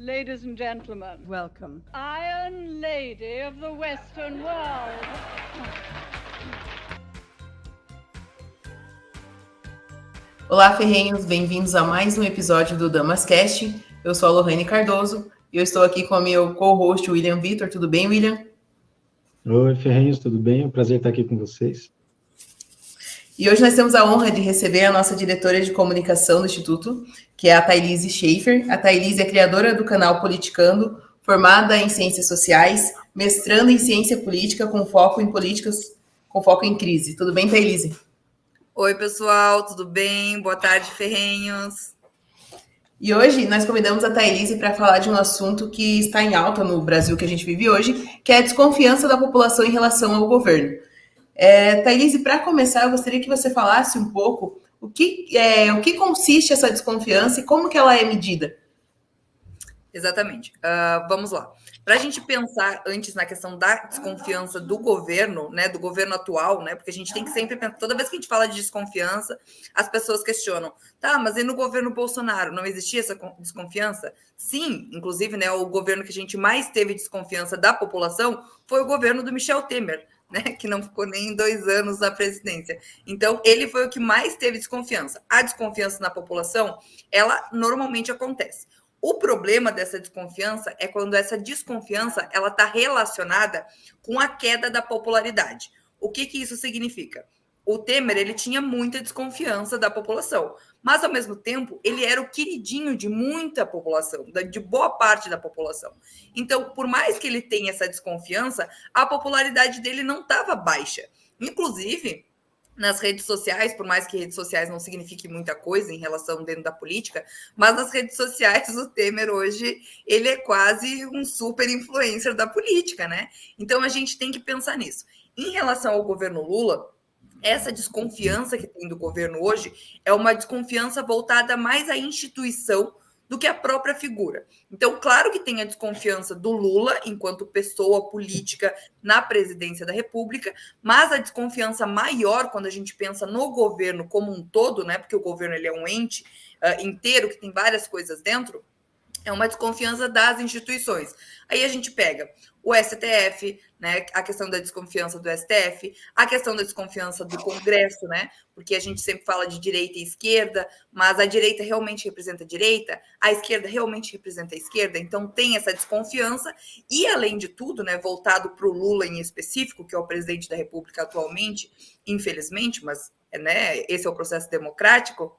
Ladies and gentlemen, welcome. Iron Lady of the Western World. Olá, ferrenhos, bem-vindos a mais um episódio do Damascast. Eu sou a Lohane Cardoso e eu estou aqui com o meu co-host, William Vitor. Tudo bem, William? Oi, ferrenhos, tudo bem? É um prazer estar aqui com vocês. E hoje nós temos a honra de receber a nossa diretora de comunicação do Instituto, que é a Thailise Schaefer. A Thailise é criadora do canal Politicando, formada em Ciências Sociais, mestrando em Ciência Política com foco em crise. Tudo bem, Thailise? Oi, pessoal, tudo bem? Boa tarde, ferrenhos. E hoje nós convidamos a Thailise para falar de um assunto que está em alta no Brasil que a gente vive hoje, que é a desconfiança da população em relação ao governo. Thailise, para começar, eu gostaria que você falasse um pouco o que consiste essa desconfiança e como que ela é medida. Exatamente. Vamos lá. Para a gente pensar antes na questão da desconfiança do governo, né, do governo atual, né, porque a gente tem que sempre pensar, toda vez que a gente fala de desconfiança, as pessoas questionam, tá, mas e no governo Bolsonaro não existia essa desconfiança? Sim, inclusive, né, o governo que a gente mais teve desconfiança da população foi o governo do Michel Temer, né, que não ficou nem 2 anos na presidência. Então, ele foi o que mais teve desconfiança. A desconfiança na população, ela normalmente acontece. O problema dessa desconfiança é quando essa desconfiança ela está relacionada com a queda da popularidade. O que isso significa? O Temer ele tinha muita desconfiança da população, mas ao mesmo tempo ele era o queridinho de muita população, de boa parte da população. Então, por mais que ele tenha essa desconfiança, a popularidade dele não estava baixa. Inclusive, nas redes sociais, por mais que redes sociais não signifiquem muita coisa em relação dentro da política, mas nas redes sociais o Temer hoje, ele é quase um super influencer da política, né? Então a gente tem que pensar nisso. Em relação ao governo Lula, essa desconfiança que tem do governo hoje é uma desconfiança voltada mais à instituição do que à própria figura. Então, claro que tem a desconfiança do Lula enquanto pessoa política na presidência da República, mas a desconfiança maior quando a gente pensa no governo como um todo, né? Porque o governo ele é um ente inteiro que tem várias coisas dentro, é uma desconfiança das instituições. Aí a gente pega o STF, né, a questão da desconfiança do STF, a questão da desconfiança do Congresso, né, porque a gente sempre fala de direita e esquerda, mas a direita realmente representa a direita, a esquerda realmente representa a esquerda, então tem essa desconfiança, e além de tudo, né, voltado para o Lula em específico, que é o presidente da República atualmente, infelizmente, mas né, esse é o processo democrático,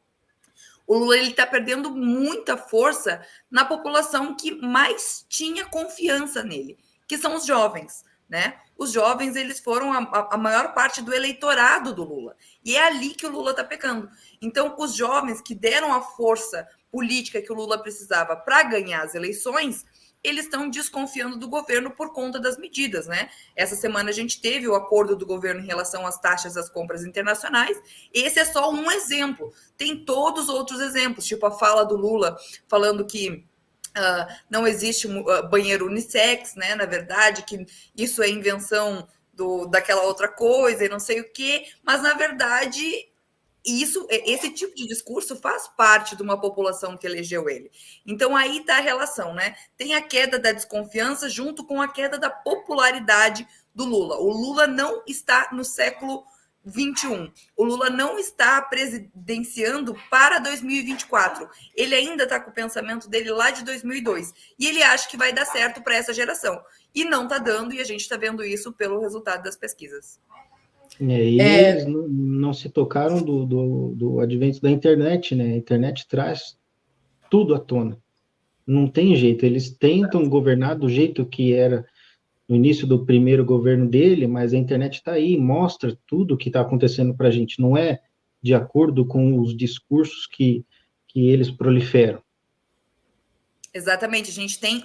o Lula está perdendo muita força na população que mais tinha confiança nele, que são os jovens, né? Os jovens, eles foram a maior parte do eleitorado do Lula. E é ali que o Lula está pecando. Então, os jovens que deram a força política que o Lula precisava para ganhar as eleições, eles estão desconfiando do governo por conta das medidas, né? Essa semana a gente teve o acordo do governo em relação às taxas das compras internacionais. Esse é só um exemplo. Tem todos os outros exemplos, tipo a fala do Lula falando que não existe banheiro unissex, né? Na verdade, que isso é invenção daquela outra coisa e não sei o quê, mas na verdade esse tipo de discurso faz parte de uma população que elegeu ele. Então, aí está a relação, né? Tem a queda da desconfiança junto com a queda da popularidade do Lula. O Lula não está no século XXI. O Lula não está presidenciando para 2024. Ele ainda está com o pensamento dele lá de 2002. E ele acha que vai dar certo para essa geração. E não está dando, e a gente está vendo isso pelo resultado das pesquisas. Eles não se tocaram do advento da internet, né? A internet traz tudo à tona. Não tem jeito. Eles tentam governar do jeito que era no início do primeiro governo dele, mas a internet está aí, mostra tudo o que está acontecendo para a gente. Não é de acordo com os discursos que eles proliferam. Exatamente, a gente tem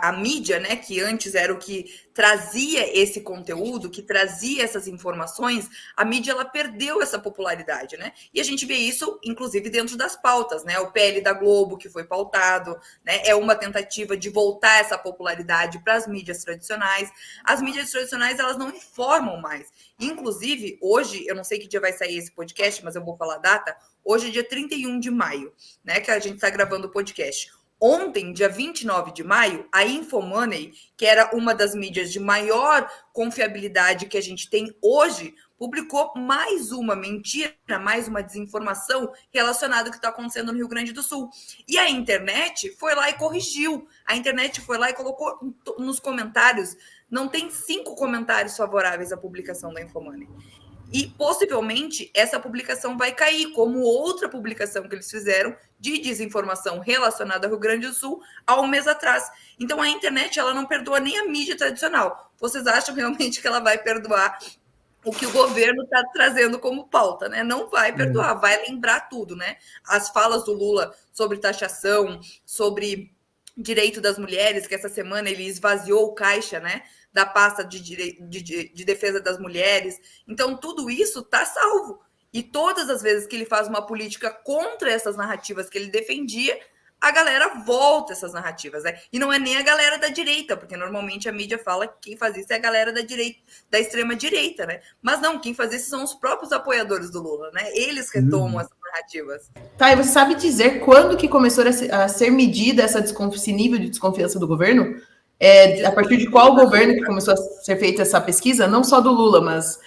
a mídia, né, que antes era o que trazia esse conteúdo, que trazia essas informações, a mídia ela perdeu essa popularidade, né? E a gente vê isso, inclusive, dentro das pautas, né? O PL da Globo, que foi pautado, né? É uma tentativa de voltar essa popularidade para as mídias tradicionais. As mídias tradicionais, elas não informam mais. Inclusive, hoje, eu não sei que dia vai sair esse podcast, mas eu vou falar a data, Hoje é dia 31 de maio, né, que a gente está gravando o podcast. Ontem, dia 29 de maio, a Infomoney, que era uma das mídias de maior confiabilidade que a gente tem hoje, publicou mais uma mentira, mais uma desinformação relacionada ao que está acontecendo no Rio Grande do Sul. E a internet foi lá e corrigiu. A internet foi lá e colocou nos comentários, não tem 5 comentários favoráveis à publicação da Infomoney. E, possivelmente, essa publicação vai cair, como outra publicação que eles fizeram de desinformação relacionada ao Rio Grande do Sul há um mês atrás. Então, a internet ela não perdoa nem a mídia tradicional. Vocês acham realmente que ela vai perdoar o que o governo está trazendo como pauta, né? Não vai perdoar, vai lembrar tudo, né? As falas do Lula sobre taxação, sobre direito das mulheres, que essa semana ele esvaziou o caixa, né? Da pasta de defesa das mulheres. Então, tudo isso está salvo. E todas as vezes que ele faz uma política contra essas narrativas que ele defendia, a galera volta essas narrativas, né? E não é nem a galera da direita, porque normalmente a mídia fala que quem faz isso é a galera da direita, da extrema-direita, né? Mas não, quem faz isso são os próprios apoiadores do Lula, né? Eles retomam essas narrativas. Tá, e você sabe dizer quando que começou a ser medida esse nível de desconfiança do governo? A partir de qual governo que começou a ser feita essa pesquisa? Não só do Lula, mas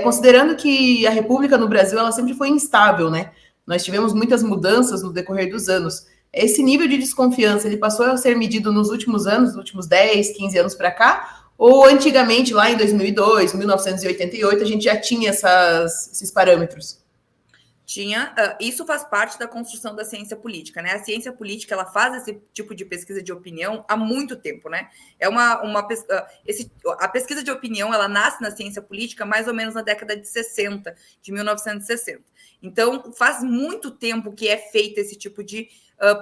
considerando que a República no Brasil ela sempre foi instável, né? Nós tivemos muitas mudanças no decorrer dos anos. Esse nível de desconfiança, ele passou a ser medido nos últimos anos, nos últimos 10, 15 anos para cá? Ou antigamente, lá em 2002, 1988, a gente já tinha esses parâmetros? Isso faz parte da construção da ciência política, né? A ciência política ela faz esse tipo de pesquisa de opinião há muito tempo, né? A pesquisa de opinião ela nasce na ciência política mais ou menos na década de 60, de 1960. Então, faz muito tempo que é feita esse tipo de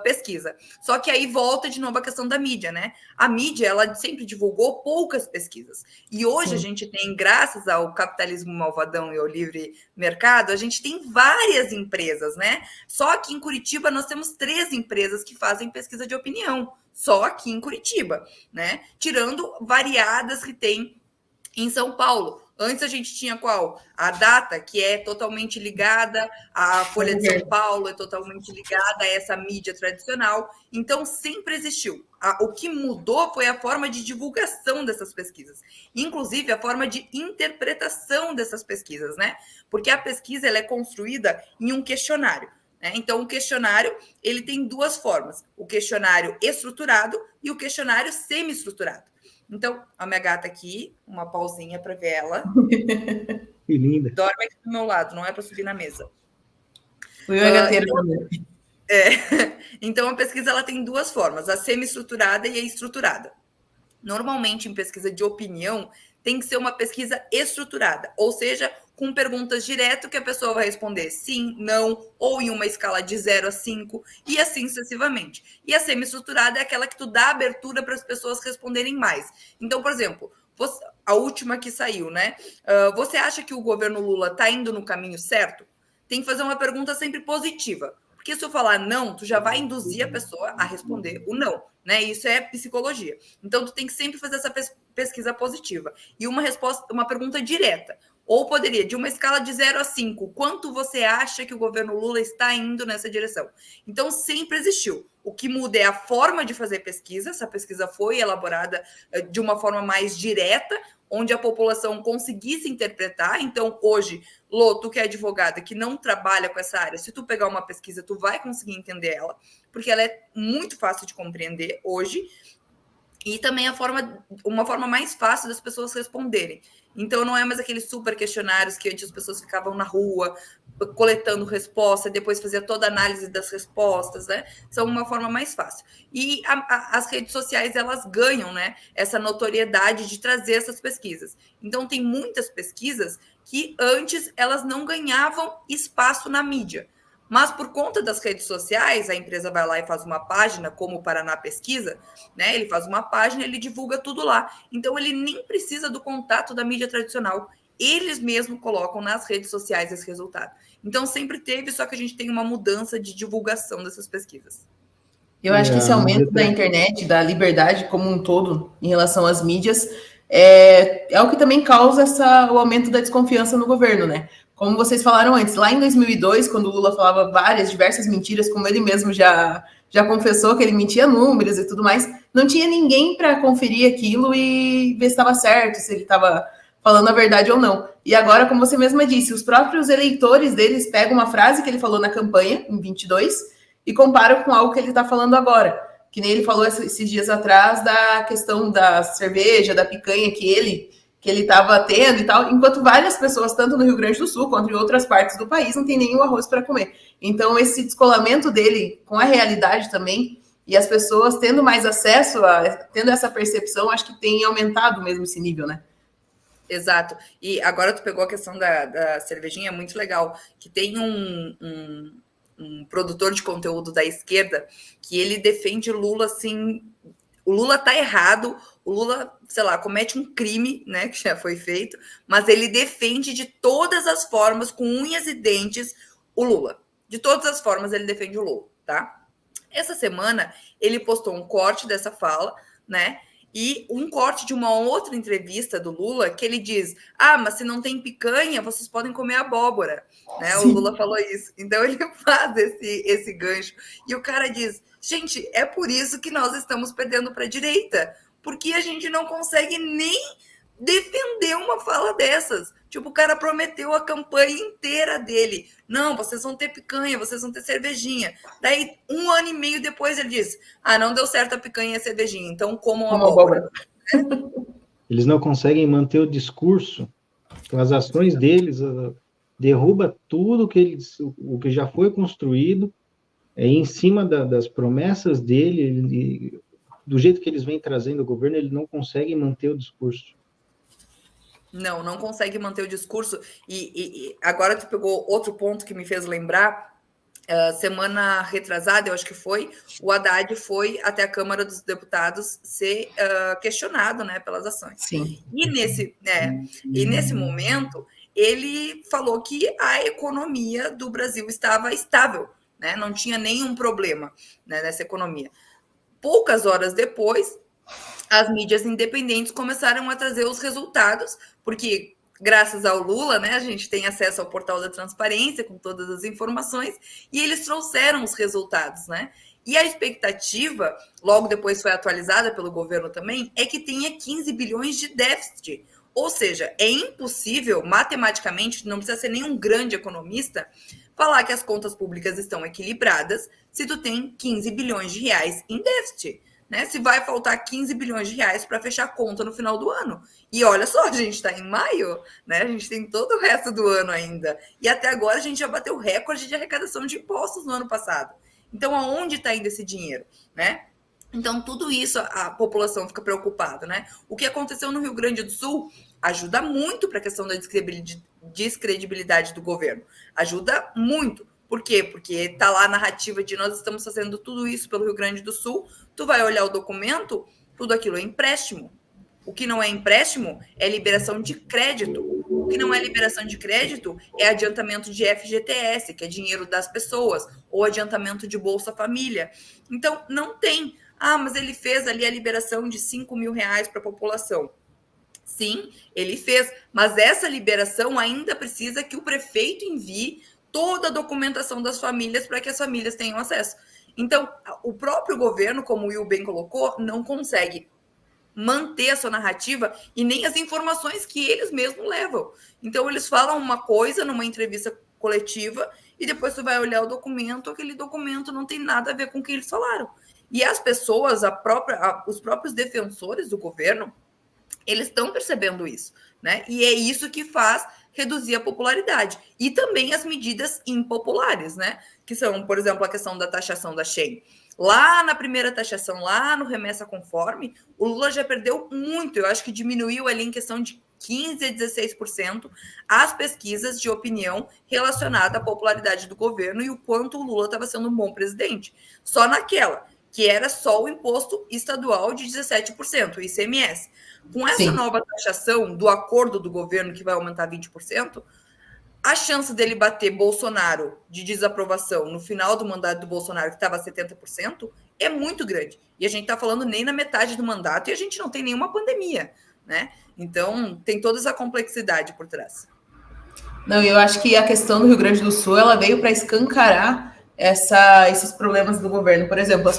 pesquisa. Só que aí volta de novo a questão da mídia, né? A mídia, ela sempre divulgou poucas pesquisas. E hoje a gente tem, graças ao capitalismo malvadão e ao livre mercado, a gente tem várias empresas, né? Só aqui em Curitiba nós temos 3 empresas que fazem pesquisa de opinião. Só aqui em Curitiba, né? Tirando variadas que tem em São Paulo. Antes a gente tinha qual? A Data, que é totalmente ligada à Folha de São Paulo, é totalmente ligada a essa mídia tradicional. Então, sempre existiu. O que mudou foi a forma de divulgação dessas pesquisas. Inclusive, a forma de interpretação dessas pesquisas, né? Porque a pesquisa ela é construída em um questionário. Então, o questionário ele tem 2 formas. O questionário estruturado e o questionário semi-estruturado. Então, a minha gata aqui, uma pausinha para ver ela. Que linda. Dorme aqui do meu lado, não é para subir na mesa. Fui eu a gateira também. Então, a pesquisa ela tem 2 formas, a semi-estruturada e a estruturada. Normalmente, em pesquisa de opinião, tem que ser uma pesquisa estruturada, ou seja, com perguntas direto que a pessoa vai responder sim, não, ou em uma escala de 0 a 5, e assim sucessivamente. E a semi-estruturada é aquela que tu dá abertura para as pessoas responderem mais. Então, por exemplo, a última que saiu, né? Você acha que o governo Lula está indo no caminho certo? Tem que fazer uma pergunta sempre positiva. Porque se eu falar não, tu já vai induzir a pessoa a responder o não, né? Isso é psicologia. Então, tu tem que sempre fazer essa pesquisa positiva. E uma pergunta direta. Ou poderia, de uma escala de 0 a 5, quanto você acha que o governo Lula está indo nessa direção? Então, sempre existiu. O que muda é a forma de fazer pesquisa. Essa pesquisa foi elaborada de uma forma mais direta, onde a população conseguisse interpretar. Então, hoje, Lô, tu que é advogada, que não trabalha com essa área, se tu pegar uma pesquisa, tu vai conseguir entender ela, porque ela é muito fácil de compreender hoje, e também uma forma mais fácil das pessoas responderem. Então, não é mais aqueles super questionários que antes as pessoas ficavam na rua coletando resposta, depois fazia toda a análise das respostas, né? São uma forma mais fácil. E as redes sociais, elas ganham, né, essa notoriedade de trazer essas pesquisas. Então, tem muitas pesquisas que antes elas não ganhavam espaço na mídia. Mas por conta das redes sociais, a empresa vai lá e faz uma página, como o Paraná Pesquisa, né? Ele faz uma página, ele divulga tudo lá. Então, ele nem precisa do contato da mídia tradicional. Eles mesmos colocam nas redes sociais esse resultado. Então, sempre teve, só que a gente tem uma mudança de divulgação dessas pesquisas. Eu acho que esse aumento da internet, da liberdade como um todo, em relação às mídias, é o que também causa o aumento da desconfiança no governo, né? como vocês falaram antes, lá em 2002, quando o Lula falava diversas mentiras, como ele mesmo já confessou que ele mentia números e tudo mais, não tinha ninguém para conferir aquilo e ver se estava certo, se ele estava falando a verdade ou não. E agora, como você mesma disse, os próprios eleitores deles pegam uma frase que ele falou na campanha, em 22, e comparam com algo que ele está falando agora. Que nem ele falou esses dias atrás da questão da cerveja, da picanha que ele estava tendo e tal, enquanto várias pessoas, tanto no Rio Grande do Sul quanto em outras partes do país, não tem nenhum arroz para comer. Então, esse descolamento dele com a realidade também, e as pessoas tendo mais acesso, tendo essa percepção, acho que tem aumentado mesmo esse nível, né? Exato. E agora tu pegou a questão da cervejinha, é muito legal, que tem um produtor de conteúdo da esquerda que ele defende Lula assim, o Lula tá errado, o Lula, sei lá, comete um crime, né, que já foi feito, mas ele defende de todas as formas, com unhas e dentes, o Lula. De todas as formas ele defende o Lula, tá? Essa semana ele postou um corte dessa fala, né, e um corte de uma outra entrevista do Lula que ele diz, mas se não tem picanha, vocês podem comer abóbora, né? Sim. O Lula falou isso. Então ele faz esse gancho. E o cara diz, gente, é por isso que nós estamos perdendo para a direita, porque a gente não consegue nem defender uma fala dessas. Tipo, o cara prometeu a campanha inteira dele. Não, vocês vão ter picanha, vocês vão ter cervejinha. Daí, 1 ano e meio depois, ele diz, não deu certo a picanha e a cervejinha, então comam abóbora. Eles não conseguem manter o discurso. Então, as ações deles derruba tudo o que já foi construído em cima das promessas dele, do jeito que eles vêm trazendo o governo, ele não consegue manter o discurso. Não consegue manter o discurso. E agora tu pegou outro ponto que me fez lembrar. Semana retrasada, eu acho que foi, o Haddad foi até a Câmara dos Deputados ser questionado, né, pelas ações. Sim. E nesse momento, ele falou que a economia do Brasil estava estável, né, não tinha nenhum problema, né, nessa economia. Poucas horas depois, as mídias independentes começaram a trazer os resultados, porque graças ao Lula, né, a gente tem acesso ao portal da transparência com todas as informações, e eles trouxeram os resultados, né? E a expectativa, logo depois foi atualizada pelo governo também, é que tenha 15 bilhões de déficit. Ou seja, é impossível, matematicamente, não precisa ser nenhum grande economista, falar que as contas públicas estão equilibradas se tu tem 15 bilhões de reais em déficit. Né, se vai faltar 15 bilhões de reais para fechar a conta no final do ano. E olha só, a gente está em maio, né? A gente tem todo o resto do ano ainda. E até agora a gente já bateu recorde de arrecadação de impostos no ano passado. Então, aonde está indo esse dinheiro, né? Então, tudo isso a população fica preocupada, né? O que aconteceu no Rio Grande do Sul ajuda muito para a questão da descredibilidade do governo. Ajuda muito. Por quê? Porque está lá a narrativa de nós estamos fazendo tudo isso pelo Rio Grande do Sul. Tu vai olhar o documento, tudo aquilo é empréstimo. O que não é empréstimo é liberação de crédito. O que não é liberação de crédito é adiantamento de FGTS, que é dinheiro das pessoas, ou adiantamento de Bolsa Família. Então, não tem. Mas ele fez ali a liberação de 5 mil reais para a população. Sim, ele fez. Mas essa liberação ainda precisa que o prefeito envie toda a documentação das famílias para que as famílias tenham acesso. Então, o próprio governo, como o Will bem colocou, não consegue manter a sua narrativa e nem as informações que eles mesmos levam. Então, eles falam uma coisa numa entrevista coletiva e depois tu vai olhar o documento, aquele documento não tem nada a ver com o que eles falaram. E as pessoas, os próprios defensores do governo, eles estão percebendo isso, né? E é isso que faz reduzir a popularidade. E também as medidas impopulares, né? Que são, por exemplo, a questão da taxação da Shein. Lá na primeira taxação, lá no remessa conforme, o Lula já perdeu muito. Eu acho que diminuiu ali em questão de 15% a 16% as pesquisas de opinião relacionada à popularidade do governo e o quanto o Lula estava sendo um bom presidente. Só naquela, que era só o imposto estadual de 17%, o ICMS. Com essa nova taxação do acordo do governo, que vai aumentar 20%, a chance dele bater Bolsonaro de desaprovação no final do mandato do Bolsonaro, que estava a 70%, é muito grande. E a gente está falando nem na metade do mandato e a gente não tem nenhuma pandemia, né? Então, tem toda essa complexidade por trás. Não, eu acho que a questão do Rio Grande do Sul, ela veio para escancarar esses problemas do governo. Por exemplo,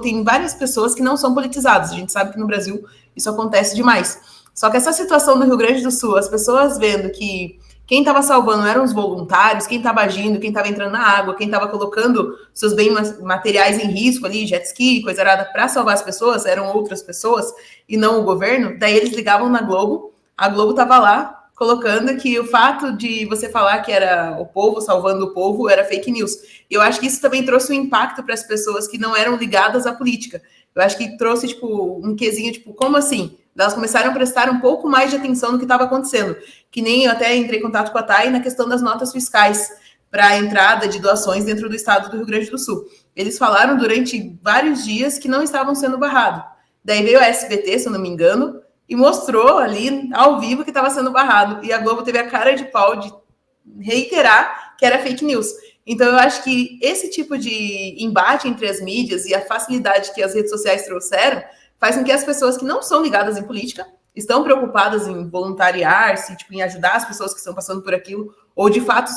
tem várias pessoas que não são politizadas. A gente sabe que no Brasil isso acontece demais. Só que essa situação do Rio Grande do Sul, as pessoas vendo que quem estava salvando eram os voluntários, quem estava agindo, quem estava entrando na água, quem estava colocando seus bens materiais em risco ali, jet ski, coisa arada, para salvar as pessoas, eram outras pessoas e não o governo. Daí eles ligavam na Globo, a Globo estava lá colocando que o fato de você falar que era o povo salvando o povo era fake news. E eu acho que isso também trouxe um impacto para as pessoas que não eram ligadas à política. Eu acho que trouxe, tipo, um quesinho, tipo, como assim? Elas começaram a prestar um pouco mais de atenção no que estava acontecendo. Que nem eu até entrei em contato com a Thay na questão das notas fiscais para a entrada de doações dentro do estado do Rio Grande do Sul. Eles falaram durante vários dias que não estavam sendo barrados. Daí veio a SBT, se eu não me engano, e mostrou ali, ao vivo, que estava sendo barrado. E a Globo teve a cara de pau de reiterar que era fake news. Então, eu acho que esse tipo de embate entre as mídias e a facilidade que as redes sociais trouxeram faz com que as pessoas que não são ligadas em política, estão preocupadas em voluntariar-se, tipo, em ajudar as pessoas que estão passando por aquilo, ou de fato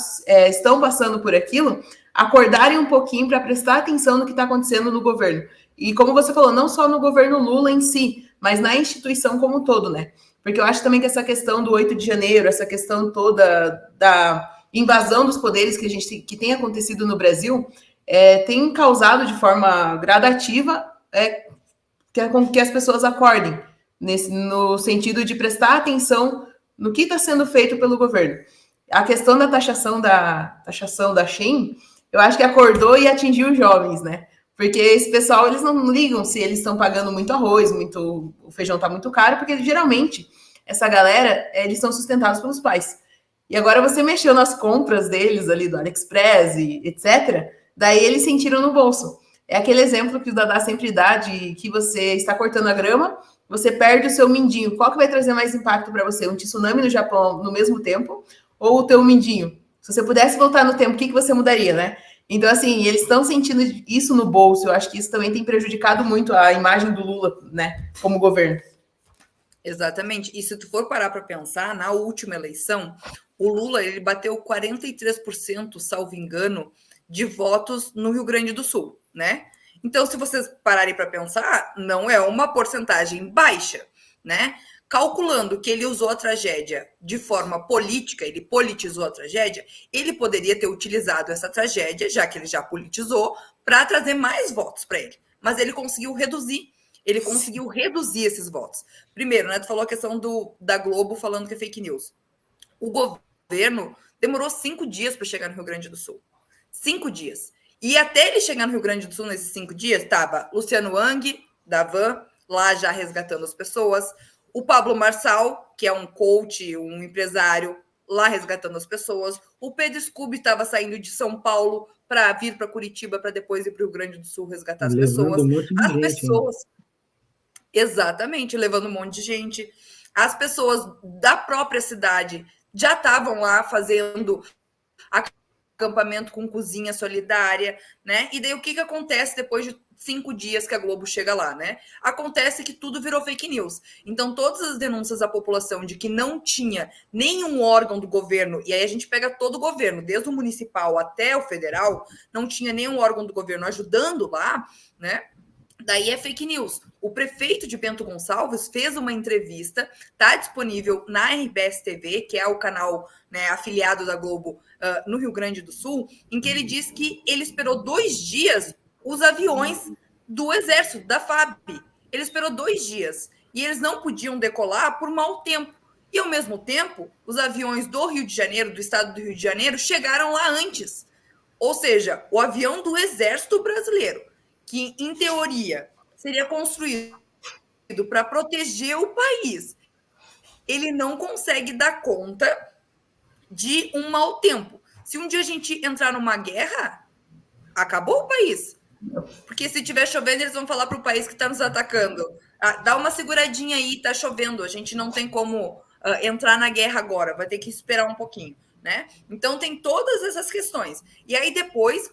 estão passando por aquilo, acordarem um pouquinho para prestar atenção no que está acontecendo no governo. E como você falou, não só no governo Lula em si, mas na instituição como um todo, né? Porque eu acho também que essa questão do 8 de janeiro, essa questão toda da invasão dos poderes que tem acontecido no Brasil, tem causado de forma gradativa que as pessoas acordem, no sentido de prestar atenção no que está sendo feito pelo governo. A questão da taxação da Shein, eu acho que acordou e atingiu os jovens, né? Porque esse pessoal, eles não ligam se eles estão pagando muito arroz, o feijão está muito caro, porque geralmente essa galera, eles são sustentados pelos pais. E agora você mexeu nas compras deles ali do AliExpress e etc., daí eles sentiram no bolso. É aquele exemplo que o Dadá sempre dá de que você está cortando a grama, você perde o seu mindinho. Qual que vai trazer mais impacto para você? Um tsunami no Japão no mesmo tempo ou o teu mindinho? Se você pudesse voltar no tempo, o que você mudaria, né? Então, assim, eles estão sentindo isso no bolso. Eu acho que isso também tem prejudicado muito a imagem do Lula, né, como governo. Exatamente. E se tu for parar para pensar, na última eleição, o Lula ele bateu 43%, salvo engano, de votos no Rio Grande do Sul, né? Então, se vocês pararem para pensar, não é uma porcentagem baixa, né? Calculando que ele usou a tragédia de forma política, ele politizou a tragédia, ele poderia ter utilizado essa tragédia, já que ele já politizou, para trazer mais votos para ele. Mas ele conseguiu reduzir esses votos. Primeiro, né, tu falou a questão da Globo falando que é fake news. O governo demorou 5 dias para chegar no Rio Grande do Sul. 5 dias. E até ele chegar no Rio Grande do Sul, nesses 5 dias, estava Luciano Hang, da Van, lá já resgatando as pessoas, o Pablo Marçal, que é um coach, um empresário, lá resgatando as pessoas, o Pedro Scooby estava saindo de São Paulo para vir para Curitiba, para depois ir para o Rio Grande do Sul resgatar as pessoas. Um monte de as gente, pessoas... Né? Exatamente, levando um monte de gente. As pessoas da própria cidade já estavam lá fazendo acampamento com cozinha solidária, né? E daí o que acontece depois de 5 dias que a Globo chega lá, né? Acontece que tudo virou fake news. Então, todas as denúncias da população de que não tinha nenhum órgão do governo, e aí a gente pega todo o governo, desde o municipal até o federal, não tinha nenhum órgão do governo ajudando lá, né? Daí é fake news. O prefeito de Bento Gonçalves fez uma entrevista, está disponível na RBS TV, que é o canal, né, afiliado da Globo no Rio Grande do Sul, em que ele diz que ele esperou 2 dias os aviões do Exército, da FAB. Ele esperou 2 dias e eles não podiam decolar por mau tempo. E, ao mesmo tempo, os aviões do Rio de Janeiro, do estado do Rio de Janeiro, chegaram lá antes. Ou seja, o avião do Exército Brasileiro, que, em teoria, seria construído para proteger o país, ele não consegue dar conta de um mau tempo. Se um dia a gente entrar numa guerra, acabou o país. Porque se estiver chovendo, eles vão falar para o país que está nos atacando. Dá uma seguradinha aí, está chovendo, a gente não tem como entrar na guerra agora, vai ter que esperar um pouquinho. Né? Então, tem todas essas questões. E aí, depois,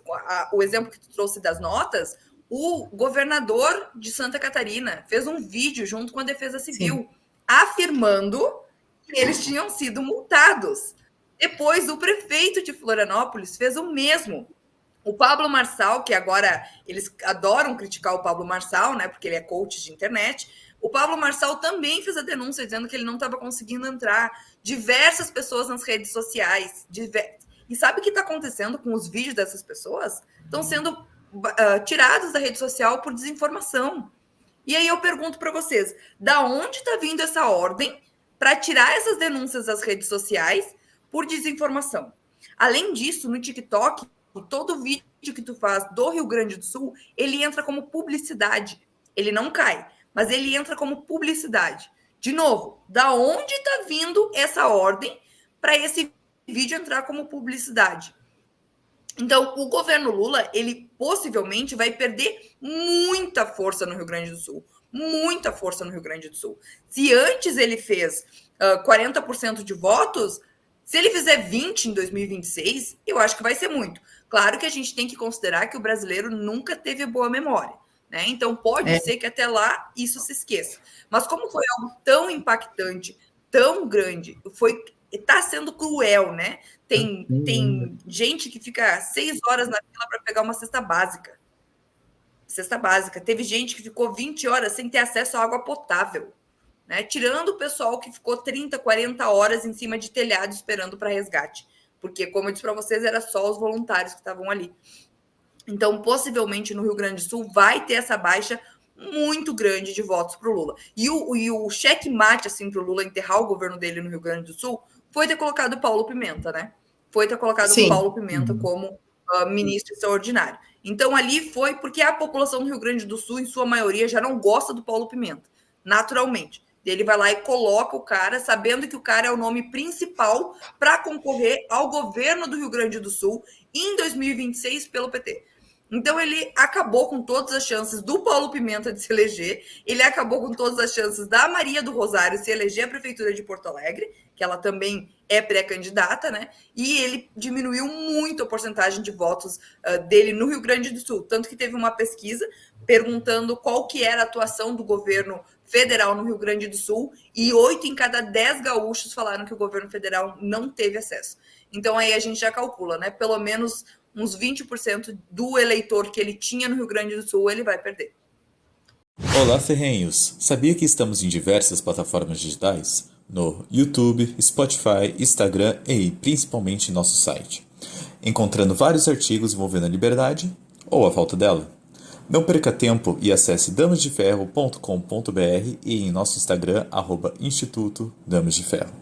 o exemplo que tu trouxe das notas, o governador de Santa Catarina fez um vídeo junto com a Defesa Civil, afirmando que eles tinham sido multados. Depois, o prefeito de Florianópolis fez o mesmo. O Pablo Marçal, que agora eles adoram criticar o Pablo Marçal, né? Porque ele é coach de internet. O Pablo Marçal também fez a denúncia dizendo que ele não estava conseguindo entrar. Diversas pessoas nas redes sociais. E sabe o que está acontecendo com os vídeos dessas pessoas? Estão sendo tirados da rede social por desinformação. E aí eu pergunto para vocês, da onde está vindo essa ordem para tirar essas denúncias das redes sociais por desinformação? Além disso, no TikTok, todo vídeo que tu faz do Rio Grande do Sul, ele entra como publicidade. Ele não cai, mas ele entra como publicidade. De novo, da onde está vindo essa ordem para esse vídeo entrar como publicidade? Então, o governo Lula, ele possivelmente vai perder muita força no Rio Grande do Sul. Muita força no Rio Grande do Sul. Se antes ele fez 40% de votos, se ele fizer 20% em 2026, eu acho que vai ser muito. Claro que a gente tem que considerar que o brasileiro nunca teve boa memória, né? Então, pode ser que até lá isso se esqueça. Mas como foi algo tão impactante, tão grande, está sendo cruel, né? Tem gente que fica 6 horas na fila para pegar uma cesta básica. Cesta básica. Teve gente que ficou 20 horas sem ter acesso à água potável, né? Tirando o pessoal que ficou 30, 40 horas em cima de telhado esperando para resgate. Porque, como eu disse para vocês, era só os voluntários que estavam ali. Então, possivelmente, no Rio Grande do Sul, vai ter essa baixa muito grande de votos para o Lula. E o checkmate, assim, para o Lula enterrar o governo dele no Rio Grande do Sul foi ter colocado o Paulo Pimenta, né? Foi ter colocado o Paulo Pimenta como ministro extraordinário. Então, ali foi porque a população do Rio Grande do Sul, em sua maioria, já não gosta do Paulo Pimenta, naturalmente. Ele vai lá e coloca o cara, sabendo que o cara é o nome principal para concorrer ao governo do Rio Grande do Sul em 2026 pelo PT. Então, ele acabou com todas as chances do Paulo Pimenta de se eleger, ele acabou com todas as chances da Maria do Rosário se eleger a prefeitura de Porto Alegre, que ela também é pré-candidata, né? E ele diminuiu muito a porcentagem de votos dele no Rio Grande do Sul, tanto que teve uma pesquisa perguntando qual que era a atuação do governo federal no Rio Grande do Sul, e 8 em cada 10 gaúchos falaram que o governo federal não teve acesso. Então, aí a gente já calcula, né? Pelo menos uns 20% do eleitor que ele tinha no Rio Grande do Sul, ele vai perder. Olá, ferrenhos! Sabia que estamos em diversas plataformas digitais? No YouTube, Spotify, Instagram e principalmente em nosso site, encontrando vários artigos envolvendo a liberdade ou a falta dela. Não perca tempo e acesse damasdeferro.com.br e em nosso Instagram, @Instituto Damas de Ferro.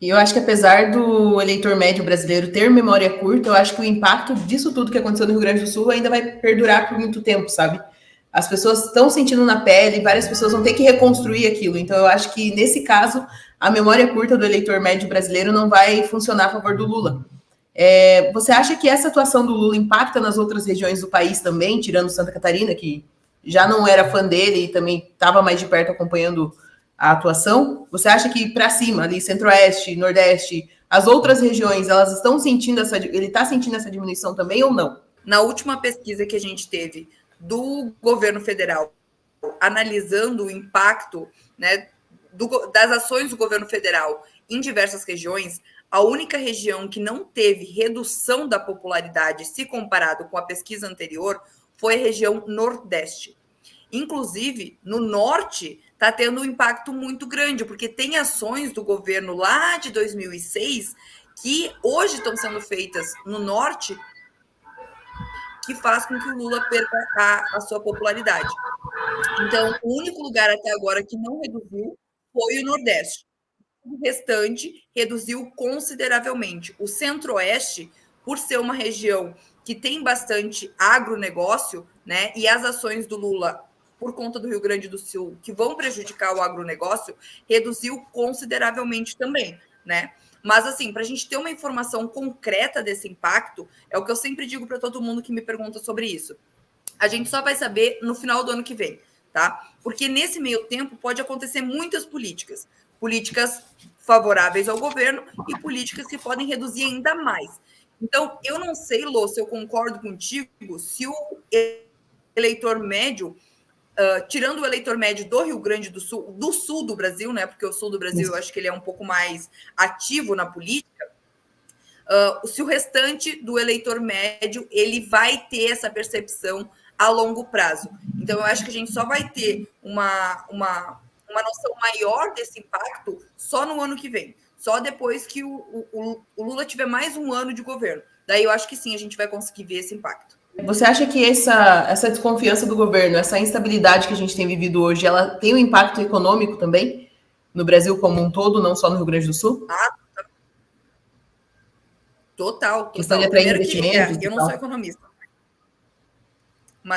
E eu acho que apesar do eleitor médio brasileiro ter memória curta, eu acho que o impacto disso tudo que aconteceu no Rio Grande do Sul ainda vai perdurar por muito tempo, sabe? As pessoas estão sentindo na pele, várias pessoas vão ter que reconstruir aquilo. Então, eu acho que, nesse caso, a memória curta do eleitor médio brasileiro não vai funcionar a favor do Lula. Você acha que essa atuação do Lula impacta nas outras regiões do país também, tirando Santa Catarina, que já não era fã dele e também estava mais de perto acompanhando a atuação? Você acha que para cima, ali, Centro-Oeste, Nordeste, as outras regiões, elas estão sentindo ele está sentindo essa diminuição também ou não? Na última pesquisa que a gente teve do governo federal, analisando o impacto, né, das ações do governo federal em diversas regiões, a única região que não teve redução da popularidade, se comparado com a pesquisa anterior, foi a região Nordeste. Inclusive, no Norte, está tendo um impacto muito grande, porque tem ações do governo lá de 2006 que hoje estão sendo feitas no Norte, que faz com que o Lula perca a sua popularidade. Então, o único lugar até agora que não reduziu foi o Nordeste. O restante reduziu consideravelmente. O Centro-Oeste, por ser uma região que tem bastante agronegócio, né, e as ações do Lula, por conta do Rio Grande do Sul, que vão prejudicar o agronegócio, reduziu consideravelmente também, né? Mas, assim, para a gente ter uma informação concreta desse impacto, é o que eu sempre digo para todo mundo que me pergunta sobre isso. A gente só vai saber no final do ano que vem, tá? Porque nesse meio tempo pode acontecer muitas políticas. Políticas favoráveis ao governo e políticas que podem reduzir ainda mais. Então, eu não sei, Lô, se eu concordo contigo, se o eleitor médio, tirando o eleitor médio do Rio Grande do sul do Brasil, né? Porque o sul do Brasil eu acho que ele é um pouco mais ativo na política, se o restante do eleitor médio ele vai ter essa percepção a longo prazo. Então, eu acho que a gente só vai ter uma noção maior desse impacto só no ano que vem, só depois que o Lula tiver mais um ano de governo. Daí eu acho que sim, a gente vai conseguir ver esse impacto. Você acha que essa desconfiança do governo, essa instabilidade que a gente tem vivido hoje, ela tem um impacto econômico também no Brasil como um todo, não só no Rio Grande do Sul? Total. Questão de atrair investimentos. Eu não sou economista.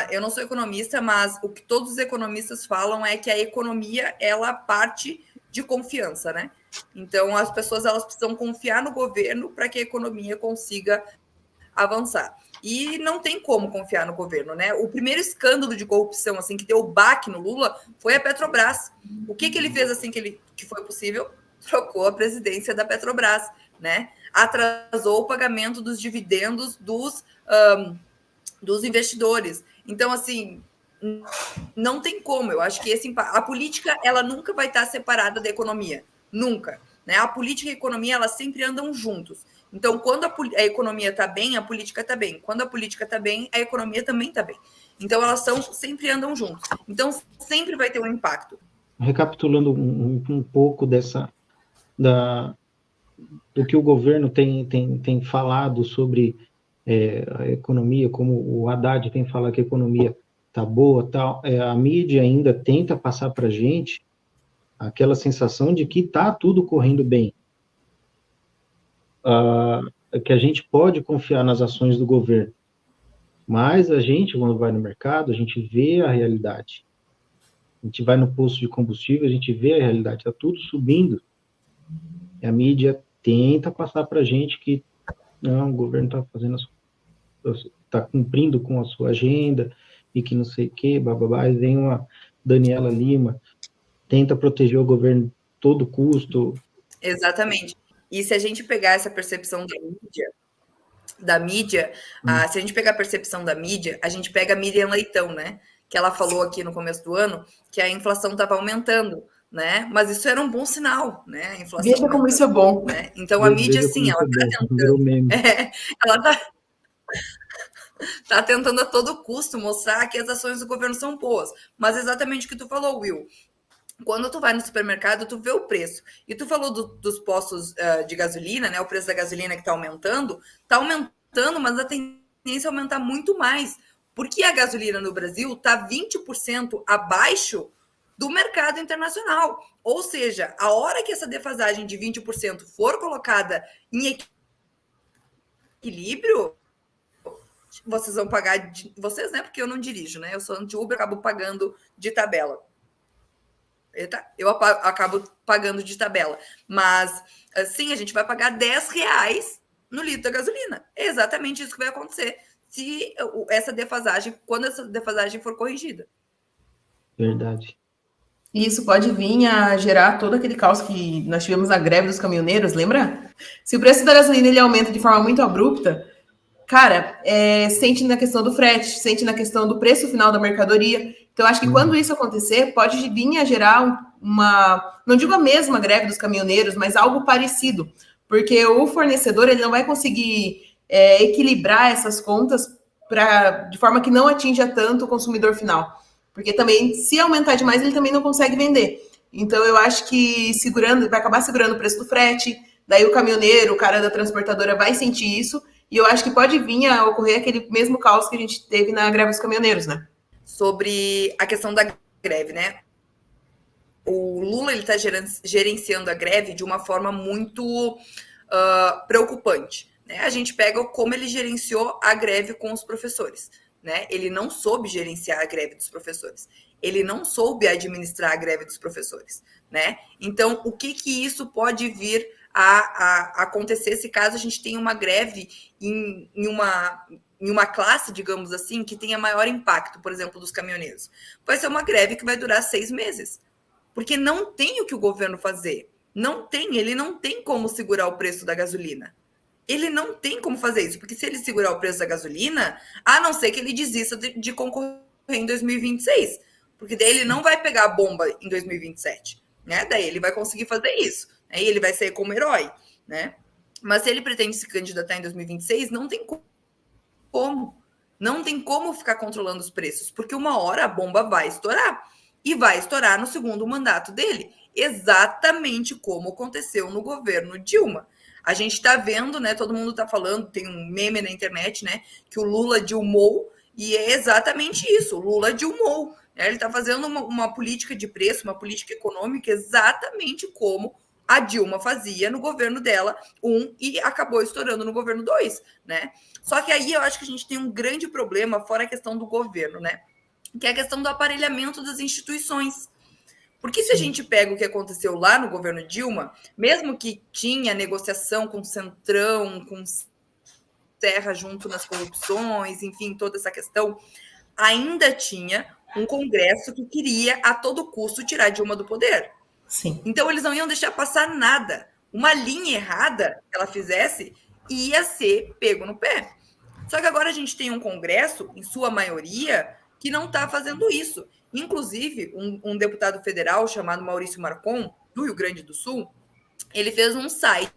Eu não sou economista, mas o que todos os economistas falam é que a economia ela parte de confiança, né? Então as pessoas elas precisam confiar no governo para que a economia consiga avançar. E não tem como confiar no governo, né? O primeiro escândalo de corrupção assim que deu o baque no Lula foi a Petrobras. O que ele fez assim que foi possível? Trocou a presidência da Petrobras, né? Atrasou o pagamento dos dividendos dos investidores. Então, assim, não tem como. Eu acho que a política ela nunca vai estar separada da economia. Nunca. Né? A política e a economia elas sempre andam juntos. Então, quando a economia está bem, a política está bem. Quando a política está bem, a economia também está bem. Então, elas sempre andam juntos. Então, sempre vai ter um impacto. Recapitulando um pouco do que o governo tem falado sobre a economia, como o Haddad tem falado que a economia está boa, tal, a mídia ainda tenta passar para a gente aquela sensação de que está tudo correndo bem, que a gente pode confiar nas ações do governo, mas a gente, quando vai no mercado, a gente vê a realidade, a gente vai no posto de combustível, a gente vê a realidade, está tudo subindo, e a mídia tenta passar para a gente que não, o governo está cumprindo com a sua agenda e que não sei o quê, bababá, e vem uma Daniela Lima, tenta proteger o governo a todo custo. Exatamente. E se a gente pegar essa percepção da mídia, se a gente pegar a percepção da mídia, a gente pega a Miriam Leitão, né? Que ela falou aqui no começo do ano que a inflação estava aumentando, né? Mas isso era um bom sinal, né? A inflação Veja como isso é bom. Né? Então a mídia, sim, ela está tentando. Ela está tentando a todo custo mostrar que as ações do governo são boas. Mas exatamente o que tu falou, Will. Quando tu vai no supermercado, tu vê o preço. E tu falou dos postos de gasolina, né? O preço da gasolina que está aumentando, mas a tendência é aumentar muito mais. Porque a gasolina no Brasil está 20% abaixo do mercado internacional. Ou seja, a hora que essa defasagem de 20% for colocada em equilíbrio, vocês vão pagar... Vocês, né? Porque eu não dirijo, né? Eu sou anti-Uber, acabo pagando de tabela. Eu acabo pagando de tabela. Mas, assim, a gente vai pagar R$10 no litro da gasolina. É exatamente isso que vai acontecer se quando essa defasagem for corrigida. Verdade. E isso pode vir a gerar todo aquele caos que nós tivemos na greve dos caminhoneiros, lembra? Se o preço da gasolina ele aumenta de forma muito abrupta, cara, sente na questão do frete, sente na questão do preço final da mercadoria. Então, acho que quando isso acontecer, pode vir a gerar não digo a mesma greve dos caminhoneiros, mas algo parecido. Porque o fornecedor ele não vai conseguir equilibrar essas contas de forma que não atinja tanto o consumidor final. Porque também, se aumentar demais, ele também não consegue vender. Então, eu acho que vai acabar segurando o preço do frete, daí o caminhoneiro, o cara da transportadora vai sentir isso, e eu acho que pode vir a ocorrer aquele mesmo caos que a gente teve na greve dos caminhoneiros, né? Sobre a questão da greve, né? O Lula está gerenciando a greve de uma forma muito preocupante. Né? A gente pega como ele gerenciou a greve com os professores. Né? Ele não soube gerenciar a greve dos professores. Ele não soube administrar a greve dos professores. Né? Então, o que isso pode vir a acontecer se caso a gente tenha uma greve em uma classe, digamos assim, que tenha maior impacto, por exemplo, dos caminhoneiros? Vai ser uma greve que vai durar 6 meses. Porque não tem o que o governo fazer. Ele não tem como segurar o preço da gasolina. Ele não tem como fazer isso, porque se ele segurar o preço da gasolina, a não ser que ele desista de concorrer em 2026, porque daí ele não vai pegar a bomba em 2027, né? Daí ele vai conseguir fazer isso, aí ele vai ser como herói, né? Mas se ele pretende se candidatar em 2026, não tem como. Não tem como ficar controlando os preços, porque uma hora a bomba vai estourar. E vai estourar no segundo mandato dele, exatamente como aconteceu no governo Dilma. A gente está vendo, né? Todo mundo está falando, tem um meme na internet, né? Que o Lula dilmou, e é exatamente isso, o Lula dilmou. Né, ele está fazendo uma política de preço, uma política econômica exatamente como a Dilma fazia no governo dela, e acabou estourando no governo 2, né? Só que aí eu acho que a gente tem um grande problema, fora a questão do governo, né? Que é a questão do aparelhamento das instituições. Porque se a gente pega o que aconteceu lá no governo Dilma, mesmo que tinha negociação com o Centrão, com Serra junto nas corrupções, enfim, toda essa questão, ainda tinha um Congresso que queria a todo custo tirar Dilma do poder. Sim. Então eles não iam deixar passar nada. Uma linha errada que ela fizesse ia ser pego no pé. Só que agora a gente tem um Congresso, em sua maioria, que não está fazendo isso. Inclusive, um deputado federal chamado Maurício Marcon, do Rio Grande do Sul, ele fez um site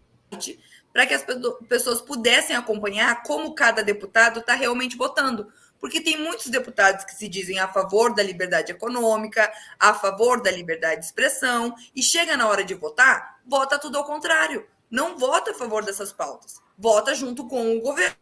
para que as pessoas pudessem acompanhar como cada deputado está realmente votando. Porque tem muitos deputados que se dizem a favor da liberdade econômica, a favor da liberdade de expressão, e chega na hora de votar, vota tudo ao contrário. Não vota a favor dessas pautas, vota junto com o governo.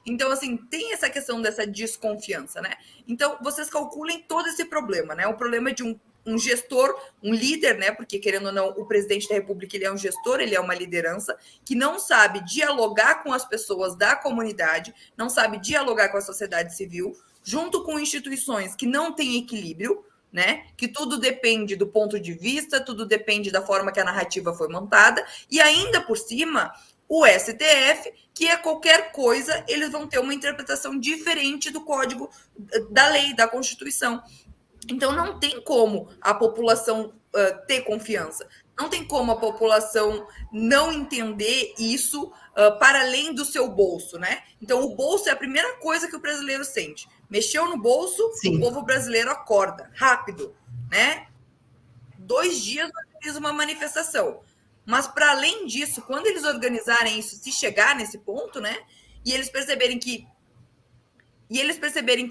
Então, assim, tem essa questão dessa desconfiança, né? Então, vocês calculem todo esse problema, né? O problema de um gestor, um líder, né? Porque, querendo ou não, o presidente da República, ele é um gestor, ele é uma liderança que não sabe dialogar com as pessoas da comunidade, não sabe dialogar com a sociedade civil, junto com instituições que não têm equilíbrio, né? Que tudo depende do ponto de vista, tudo depende da forma que a narrativa foi montada, e ainda por cima, o STF, que é qualquer coisa, eles vão ter uma interpretação diferente do código, da lei, da Constituição. Então, não tem como a população ter confiança. Não tem como a população não entender isso para além do seu bolso, né? Então, o bolso é a primeira coisa que o brasileiro sente. Mexeu no bolso, sim. O povo brasileiro acorda, rápido, né? 2 dias organiza uma manifestação. Mas, para além disso, quando eles organizarem isso, se chegar nesse ponto, né? E eles perceberem que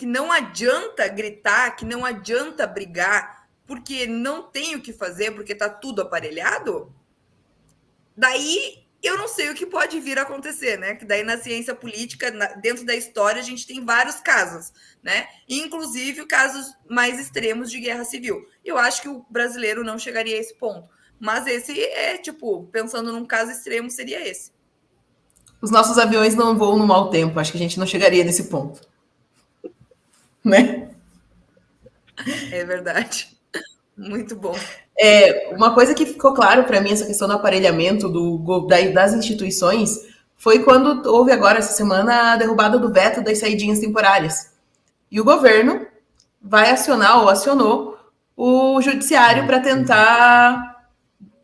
não adianta gritar, que não adianta brigar, porque não tem o que fazer, porque está tudo aparelhado, daí eu não sei o que pode vir a acontecer, né? Que daí na ciência política, dentro da história, a gente tem vários casos, né? Inclusive casos mais extremos de guerra civil. Eu acho que o brasileiro não chegaria a esse ponto. Mas esse é, tipo, pensando num caso extremo, seria esse. Os nossos aviões não voam no mau tempo. Acho que a gente não chegaria nesse ponto. Né? É verdade. Muito bom. Uma coisa que ficou claro para mim, essa questão do aparelhamento das instituições, foi quando houve agora, essa semana, a derrubada do veto das saidinhas temporárias. E o governo vai acionar, ou acionou, o judiciário para tentar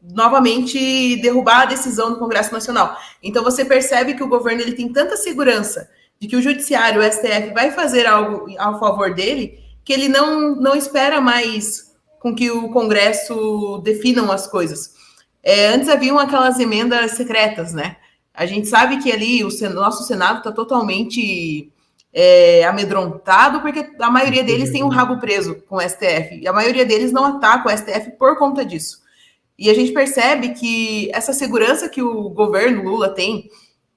novamente derrubar a decisão do Congresso Nacional. Então você percebe que o governo ele tem tanta segurança de que o judiciário, o STF, vai fazer algo a favor dele, que ele não espera mais com que o Congresso definam as coisas. Antes haviam aquelas emendas secretas, né? A gente sabe que ali o nosso Senado está totalmente amedrontado, porque a maioria deles tem um rabo preso com o STF, e a maioria deles não ataca o STF por conta disso. E a gente percebe que essa segurança que o governo Lula tem,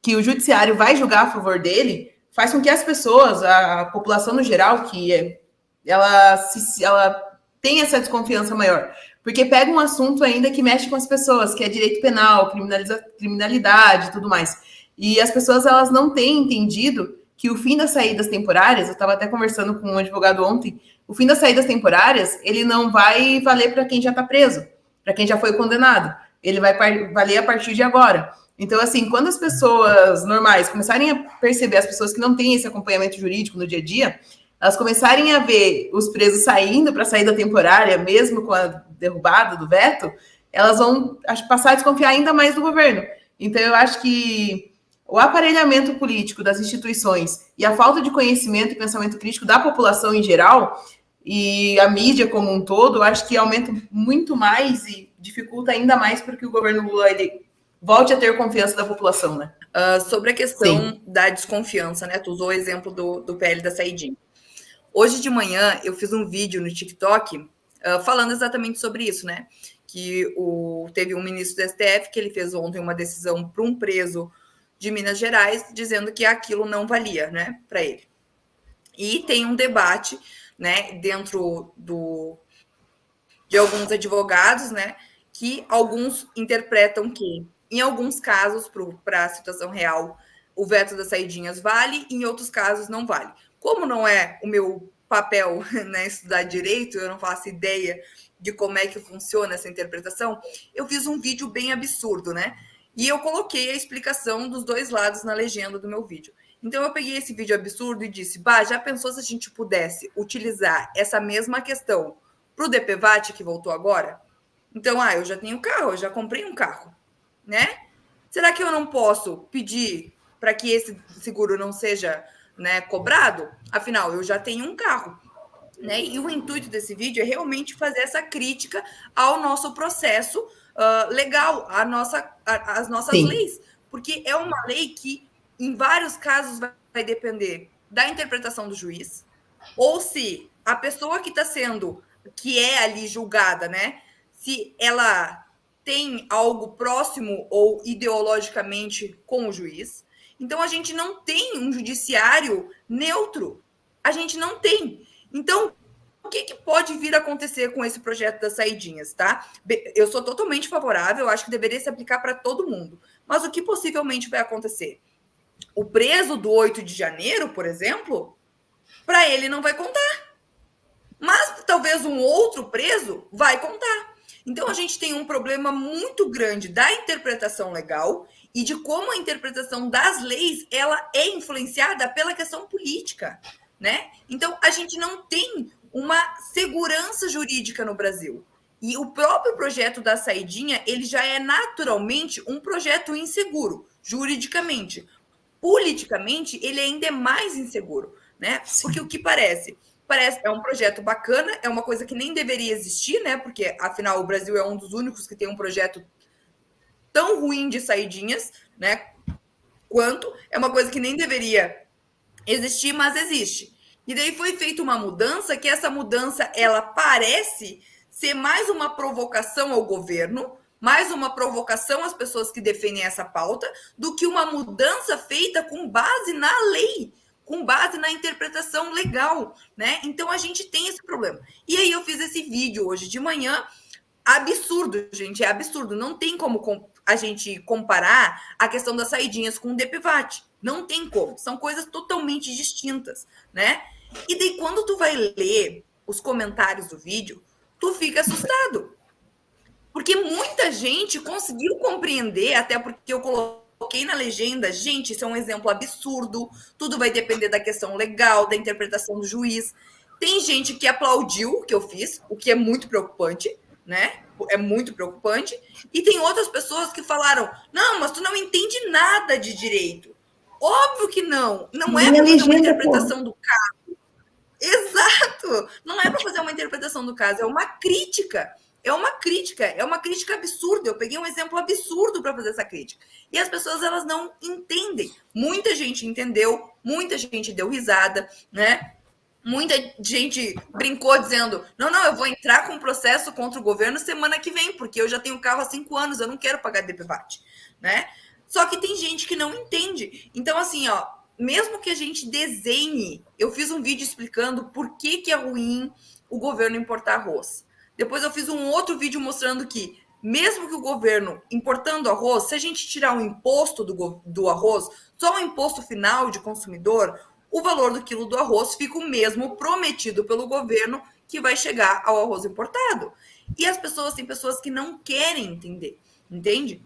que o judiciário vai julgar a favor dele, faz com que as pessoas, a população no geral, que ela tenha essa desconfiança maior. Porque pega um assunto ainda que mexe com as pessoas, que é direito penal, criminalidade e tudo mais. E as pessoas, elas não têm entendido que o fim das saídas temporárias, eu estava até conversando com um advogado ontem, o fim das saídas temporárias, ele não vai valer para quem já está preso, para quem já foi condenado. Ele vai valer a partir de agora. Então, assim, quando as pessoas normais começarem a perceber, as pessoas que não têm esse acompanhamento jurídico no dia a dia, elas começarem a ver os presos saindo para a saída temporária, mesmo com a derrubada do veto, elas vão passar a desconfiar ainda mais do governo. Então, eu acho que o aparelhamento político das instituições e a falta de conhecimento e pensamento crítico da população em geral e a mídia como um todo, eu acho que aumenta muito mais e dificulta ainda mais porque o governo Lula, ele volte a ter confiança da população, né? Sobre a questão da desconfiança, né? Tu usou o exemplo do PL da saidinha. Hoje de manhã eu fiz um vídeo no TikTok falando exatamente sobre isso, né? Que teve um ministro do STF que ele fez ontem uma decisão para um preso de Minas Gerais dizendo que aquilo não valia, né, para ele. E tem um debate, né, dentro de alguns advogados, né, que alguns interpretam que, em alguns casos, para a situação real, o veto das saidinhas vale, e em outros casos não vale. Como não é o meu papel, né, estudar direito, eu não faço ideia de como é que funciona essa interpretação, eu fiz um vídeo bem absurdo, né? E eu coloquei a explicação dos dois lados na legenda do meu vídeo. Então eu peguei esse vídeo absurdo e disse, já pensou se a gente pudesse utilizar essa mesma questão para o DPVAT que voltou agora? Então, eu já tenho carro, eu já comprei um carro, né? Será que eu não posso pedir para que esse seguro não seja, né, cobrado? Afinal, eu já tenho um carro, né? E o intuito desse vídeo é realmente fazer essa crítica ao nosso processo legal, às nossas leis, porque é uma lei que, em vários casos, vai depender da interpretação do juiz, ou se a pessoa que é ali julgada, né, se ela tem algo próximo ou ideologicamente com o juiz. Então, a gente não tem um judiciário neutro. A gente não tem. Então, o que pode vir a acontecer com esse projeto das saidinhas, tá? Eu sou totalmente favorável, acho que deveria se aplicar para todo mundo. Mas o que possivelmente vai acontecer? O preso do 8 de janeiro, por exemplo, para ele não vai contar. Mas talvez um outro preso vai contar. Então, a gente tem um problema muito grande da interpretação legal e de como a interpretação das leis ela é influenciada pela questão política, né? Então, a gente não tem uma segurança jurídica no Brasil. E o próprio projeto da saidinha, ele já é naturalmente um projeto inseguro, juridicamente. Politicamente, ele ainda é mais inseguro, né? Porque o que parece é um projeto bacana, é uma coisa que nem deveria existir, né? Porque, afinal, o Brasil é um dos únicos que tem um projeto tão ruim de saidinhas, né? Quanto é uma coisa que nem deveria existir, mas existe. E daí foi feita uma mudança, que essa mudança, ela parece ser mais uma provocação ao governo, mais uma provocação às pessoas que defendem essa pauta, do que uma mudança feita com base na lei, com base na interpretação legal, né? Então, a gente tem esse problema. E aí, eu fiz esse vídeo hoje de manhã, absurdo, gente, é absurdo. Não tem como a gente comparar a questão das saidinhas com o DPVAT. Não tem como. São coisas totalmente distintas, né? E daí, quando tu vai ler os comentários do vídeo, tu fica assustado. Porque muita gente conseguiu compreender, até porque eu coloquei na legenda, gente, isso é um exemplo absurdo, tudo vai depender da questão legal, da interpretação do juiz. Tem gente que aplaudiu o que eu fiz, o que é muito preocupante, né? É muito preocupante. E tem outras pessoas que falaram, não, mas tu não entende nada de direito. Óbvio que não. Não é para fazer uma interpretação do caso. Exato! Não é para fazer uma interpretação do caso, é uma crítica. É uma crítica absurda. Eu peguei um exemplo absurdo para fazer essa crítica. E as pessoas, elas não entendem. Muita gente entendeu, muita gente deu risada, né? Muita gente brincou dizendo, não, eu vou entrar com um processo contra o governo semana que vem, porque eu já tenho carro há 5 anos, eu não quero pagar DPVAT, né? Só que tem gente que não entende. Então, assim, mesmo que a gente desenhe, eu fiz um vídeo explicando por que é ruim o governo importar arroz. Depois eu fiz um outro vídeo mostrando que, mesmo que o governo importando arroz, se a gente tirar o imposto do arroz, só o imposto final de consumidor, o valor do quilo do arroz fica o mesmo prometido pelo governo que vai chegar ao arroz importado. E as pessoas, tem pessoas que não querem entender, entende?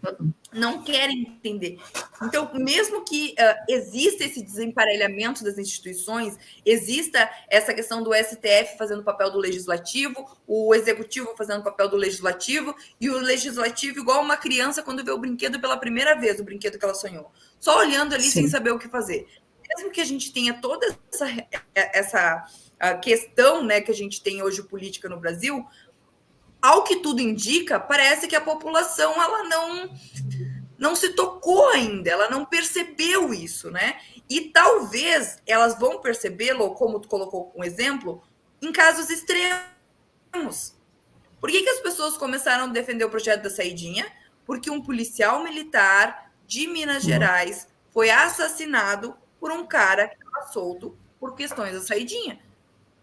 Não querem entender. Então, mesmo que exista esse desemparelhamento das instituições, exista essa questão do STF fazendo o papel do legislativo, o executivo fazendo o papel do legislativo, e o legislativo igual uma criança quando vê o brinquedo pela primeira vez, o brinquedo que ela sonhou, só olhando ali sem saber o que fazer. Mesmo que a gente tenha toda essa questão, né, que a gente tem hoje política no Brasil, ao que tudo indica, parece que a população ela não se tocou ainda, ela não percebeu isso, né? E talvez elas vão percebê-lo, como tu colocou um exemplo, em casos extremos. Por que as pessoas começaram a defender o projeto da saidinha? Porque um policial militar de Minas Gerais foi assassinado por um cara que estava solto por questões da saidinha.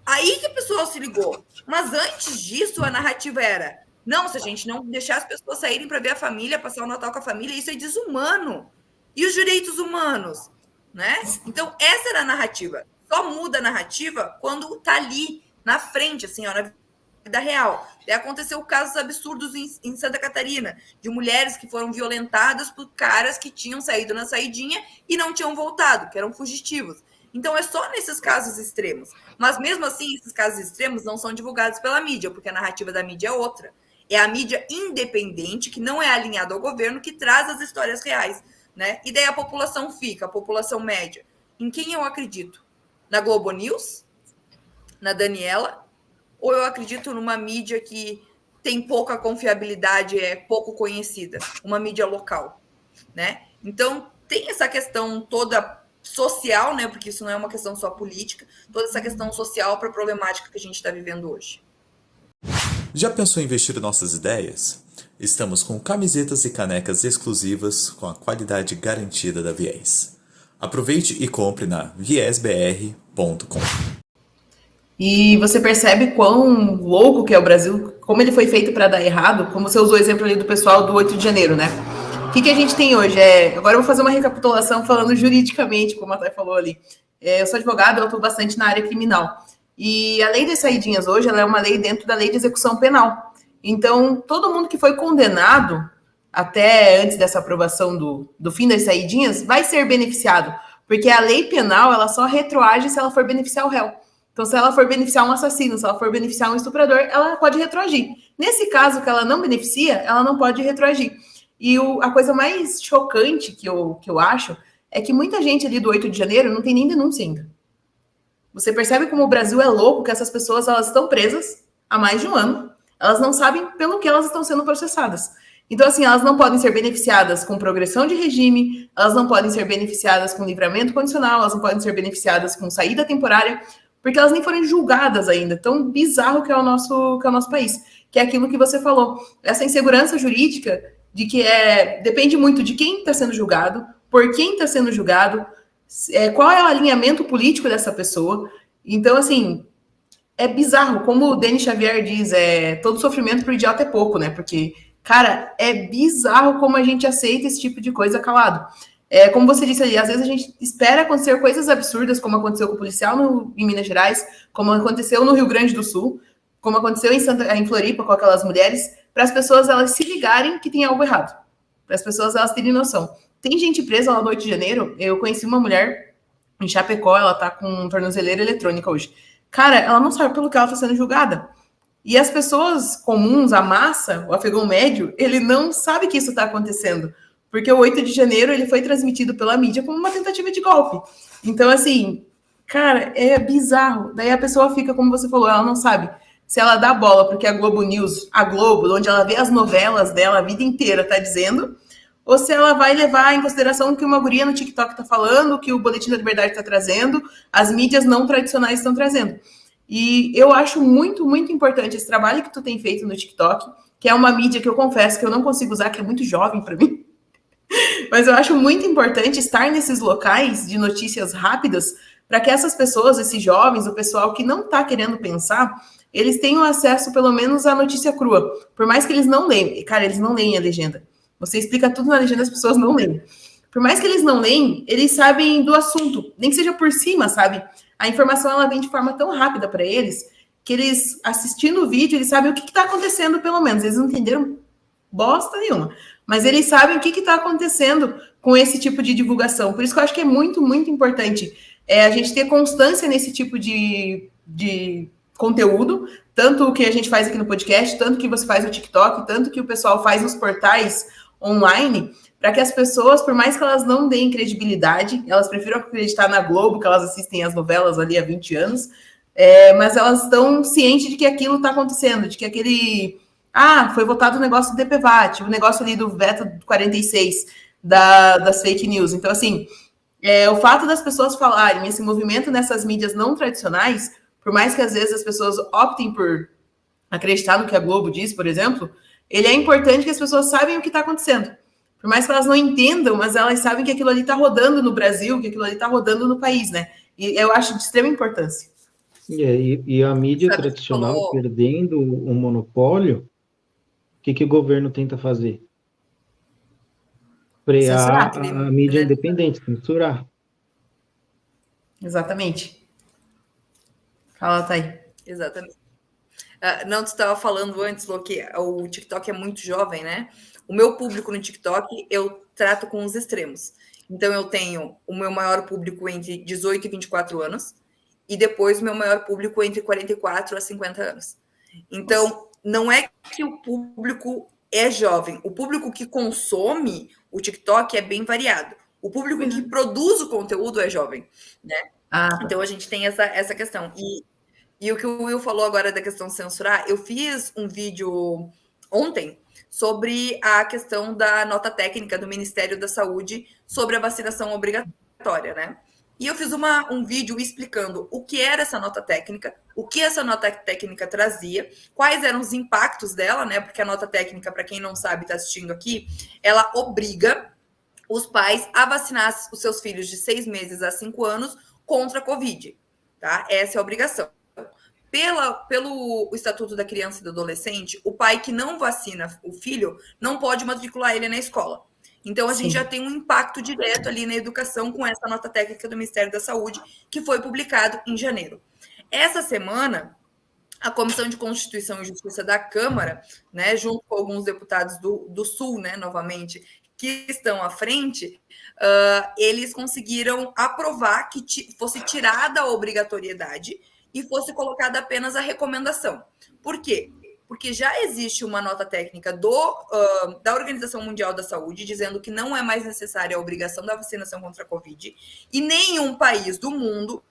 Aí que o pessoal se ligou. Mas antes disso, a narrativa era: não, se a gente não deixar as pessoas saírem para ver a família, passar o Natal com a família, isso é desumano. E os direitos humanos? Né? Então, essa era a narrativa. Só muda a narrativa quando está ali, na frente, assim, ó, na vida real. E aconteceu casos absurdos em Santa Catarina, de mulheres que foram violentadas por caras que tinham saído na saidinha e não tinham voltado, que eram fugitivos. Então, é só nesses casos extremos. Mas, mesmo assim, esses casos extremos não são divulgados pela mídia, porque a narrativa da mídia é outra. É a mídia independente, que não é alinhada ao governo, que traz as histórias reais, né? E daí a população fica, a população média. Em quem eu acredito? Na Globo News? Na Daniela? Ou eu acredito numa mídia que tem pouca confiabilidade, é pouco conhecida? Uma mídia local, né? Então, tem essa questão toda social, né? Porque isso não é uma questão só política, toda essa questão social para a problemática que a gente está vivendo hoje. Já pensou em investir nossas ideias? Estamos com camisetas e canecas exclusivas com a qualidade garantida da Viés. Aproveite e compre na viesbr.com. E você percebe quão louco que é o Brasil, como ele foi feito para dar errado, como você usou o exemplo ali do pessoal do 8 de janeiro, né? O que a gente tem hoje? Agora eu vou fazer uma recapitulação falando juridicamente, como a Thay falou ali. Eu sou advogada, eu atuo bastante na área criminal. E a lei das saidinhas hoje, ela é uma lei dentro da lei de execução penal. Então, todo mundo que foi condenado, até antes dessa aprovação do fim das saidinhas, vai ser beneficiado. Porque a lei penal, ela só retroage se ela for beneficiar o réu. Então, se ela for beneficiar um assassino, se ela for beneficiar um estuprador, ela pode retroagir. Nesse caso que ela não beneficia, ela não pode retroagir. E a coisa mais chocante que eu acho é que muita gente ali do 8 de janeiro não tem nem denúncia ainda. Você percebe como o Brasil é louco, que essas pessoas elas estão presas há mais de um ano. Elas não sabem pelo que elas estão sendo processadas. Então, assim, elas não podem ser beneficiadas com progressão de regime, elas não podem ser beneficiadas com livramento condicional, elas não podem ser beneficiadas com saída temporária, porque elas nem foram julgadas ainda. Tão bizarro que é o nosso país. Que é aquilo que você falou. Essa insegurança jurídica de que depende muito de quem está sendo julgado, por quem está sendo julgado, qual é o alinhamento político dessa pessoa. Então, assim, é bizarro. Como o Denis Xavier diz, todo sofrimento pro idiota é pouco, né? Porque, cara, é bizarro como a gente aceita esse tipo de coisa calado. Como você disse ali, às vezes a gente espera acontecer coisas absurdas, como aconteceu com o policial em Minas Gerais, como aconteceu no Rio Grande do Sul, como aconteceu em Floripa com aquelas mulheres, para as pessoas elas se ligarem que tem algo errado. Para as pessoas elas terem noção. Tem gente presa lá no 8 de janeiro. Eu conheci uma mulher em Chapecó, ela tá com tornozeleira eletrônica hoje. Cara, ela não sabe pelo que ela está sendo julgada. E as pessoas comuns, a massa, o afegão médio, ele não sabe que isso está acontecendo. Porque o 8 de janeiro ele foi transmitido pela mídia como uma tentativa de golpe. Então, assim, cara, é bizarro. Daí a pessoa fica, como você falou, ela não sabe se ela dá bola porque a Globo News, a Globo, onde ela vê as novelas dela a vida inteira, tá dizendo, ou se ela vai levar em consideração o que uma guria no TikTok tá falando, o que o Boletim da Liberdade tá trazendo, as mídias não tradicionais estão trazendo. E eu acho muito, muito importante esse trabalho que tu tem feito no TikTok, que é uma mídia que eu confesso que eu não consigo usar, que é muito jovem para mim. Mas eu acho muito importante estar nesses locais de notícias rápidas para que essas pessoas, esses jovens, o pessoal que não está querendo pensar, eles tenham acesso, pelo menos, à notícia crua. Por mais que eles não leiam. Cara, eles não leem a legenda. Você explica tudo na legenda, as pessoas não leem. Por mais que eles não leem, eles sabem do assunto. Nem que seja por cima, sabe? A informação, ela vem de forma tão rápida para eles, que eles, assistindo o vídeo, eles sabem o que está acontecendo, pelo menos. Eles não entenderam bosta nenhuma. Mas eles sabem o que está acontecendo com esse tipo de divulgação. Por isso que eu acho que é muito, muito importante a gente ter constância nesse tipo de conteúdo, tanto o que a gente faz aqui no podcast, tanto que você faz no TikTok, tanto que o pessoal faz nos portais online, para que as pessoas, por mais que elas não deem credibilidade, elas prefiram acreditar na Globo, que elas assistem as novelas ali há 20 anos, mas elas estão cientes de que aquilo está acontecendo, de que aquele... foi votado o negócio do DPVAT, o negócio ali do veto 46. das fake news. Então, assim, o fato das pessoas falarem, esse movimento nessas mídias não tradicionais, por mais que às vezes as pessoas optem por acreditar no que a Globo diz, por exemplo, ele é importante que as pessoas saibam o que está acontecendo. Por mais que elas não entendam, mas elas sabem que aquilo ali está rodando no Brasil, que aquilo ali está rodando no país, né? E eu acho de extrema importância. E a mídia tradicional perdendo o monopólio, o que o governo tenta fazer? Frear a mídia independente, censurar. Exatamente. Fala, Thay. Exatamente. Não, tu estava falando antes, Lô, que o TikTok é muito jovem, né? O meu público no TikTok, eu trato com os extremos. Então, eu tenho o meu maior público entre 18 e 24 anos, e depois o meu maior público entre 44 a 50 anos. Então, não é que o público é jovem. O público que consome o TikTok é bem variado. O público que produz o conteúdo é jovem, né? Então, a gente tem essa questão. E o que o Will falou agora da questão de censurar, eu fiz um vídeo ontem sobre a questão da nota técnica do Ministério da Saúde sobre a vacinação obrigatória, né? E eu fiz um vídeo explicando o que era essa nota técnica, o que essa nota técnica trazia, quais eram os impactos dela, né? Porque a nota técnica, para quem não sabe, está assistindo aqui, ela obriga os pais a vacinar os seus filhos de 6 meses a 5 anos contra a Covid, tá? Essa é a obrigação. Pelo Estatuto da Criança e do Adolescente, o pai que não vacina o filho não pode matricular ele na escola. Então, a gente já tem um impacto direto ali na educação com essa nota técnica do Ministério da Saúde, que foi publicado em janeiro. Essa semana, a Comissão de Constituição e Justiça da Câmara, né, junto com alguns deputados do Sul, né, novamente, que estão à frente, eles conseguiram aprovar que fosse tirada a obrigatoriedade e fosse colocada apenas a recomendação. Por quê? Porque já existe uma nota técnica da Organização Mundial da Saúde dizendo que não é mais necessária a obrigação da vacinação contra a Covid, e nenhum país do mundo,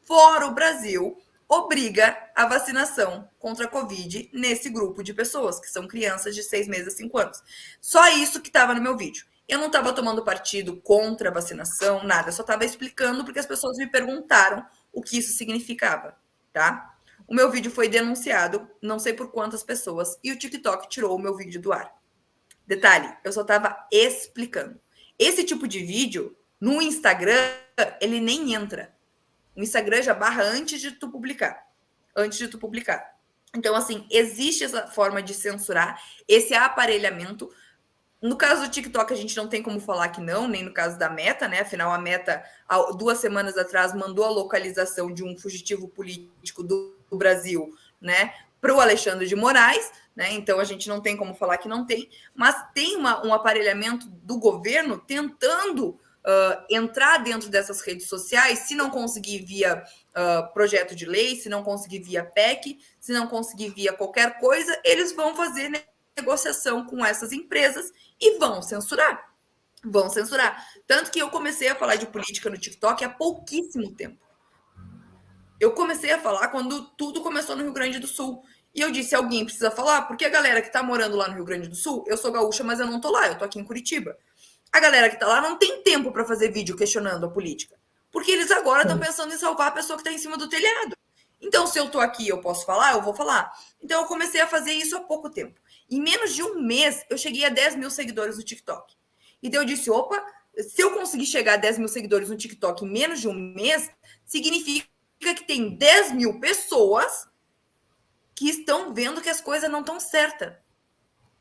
fora o Brasil, obriga a vacinação contra a Covid nesse grupo de pessoas, que são crianças de 6 meses a 5 anos. Só isso que estava no meu vídeo. Eu não estava tomando partido contra a vacinação, nada, eu só estava explicando porque as pessoas me perguntaram o que isso significava, tá? O meu vídeo foi denunciado, não sei por quantas pessoas, e o TikTok tirou o meu vídeo do ar. Detalhe, eu só estava explicando. Esse tipo de vídeo, no Instagram, ele nem entra. O Instagram já barra antes de tu publicar. Então, assim, existe essa forma de censurar, esse aparelhamento. No caso do TikTok, a gente não tem como falar que não, nem no caso da Meta, né? Afinal, a Meta, 2 semanas atrás, mandou a localização de um fugitivo político do Brasil, né, para o Alexandre de Moraes, né? Então a gente não tem como falar que não tem, mas tem um aparelhamento do governo tentando entrar dentro dessas redes sociais, se não conseguir via projeto de lei, se não conseguir via PEC, se não conseguir via qualquer coisa, eles vão fazer negociação com essas empresas e vão censurar. Tanto que eu comecei a falar de política no TikTok há pouquíssimo tempo. Eu comecei a falar quando tudo começou no Rio Grande do Sul. E eu disse, alguém precisa falar, porque a galera que tá morando lá no Rio Grande do Sul, eu sou gaúcha, mas eu não tô lá, eu tô aqui em Curitiba. A galera que tá lá não tem tempo para fazer vídeo questionando a política. Porque eles agora estão pensando em salvar a pessoa que tá em cima do telhado. Então, se eu tô aqui, eu posso falar, eu vou falar. Então, eu comecei a fazer isso há pouco tempo. Em menos de um mês, eu cheguei a 10 mil seguidores no TikTok. Então, eu disse, opa, se eu conseguir chegar a 10 mil seguidores no TikTok em menos de um mês, significa que tem 10 mil pessoas que estão vendo que as coisas não estão certas,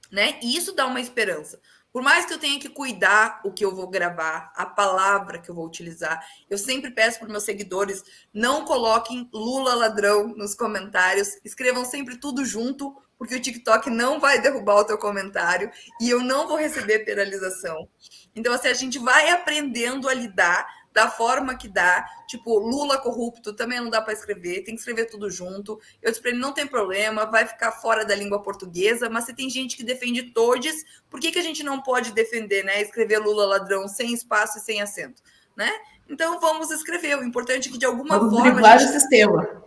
né? E isso dá uma esperança. Por mais que eu tenha que cuidar o que eu vou gravar, a palavra que eu vou utilizar, eu sempre peço para os meus seguidores, não coloquem Lula ladrão nos comentários, escrevam sempre tudo junto, porque o TikTok não vai derrubar o teu comentário e eu não vou receber penalização. Então, assim, a gente vai aprendendo a lidar da forma que dá, tipo, Lula corrupto também não dá para escrever, tem que escrever tudo junto. Eu disse para ele, não tem problema, vai ficar fora da língua portuguesa, mas se tem gente que defende todes, por que a gente não pode defender, né, escrever Lula ladrão sem espaço e sem acento, né? Então vamos escrever, o importante é que de alguma forma... driblar o sistema.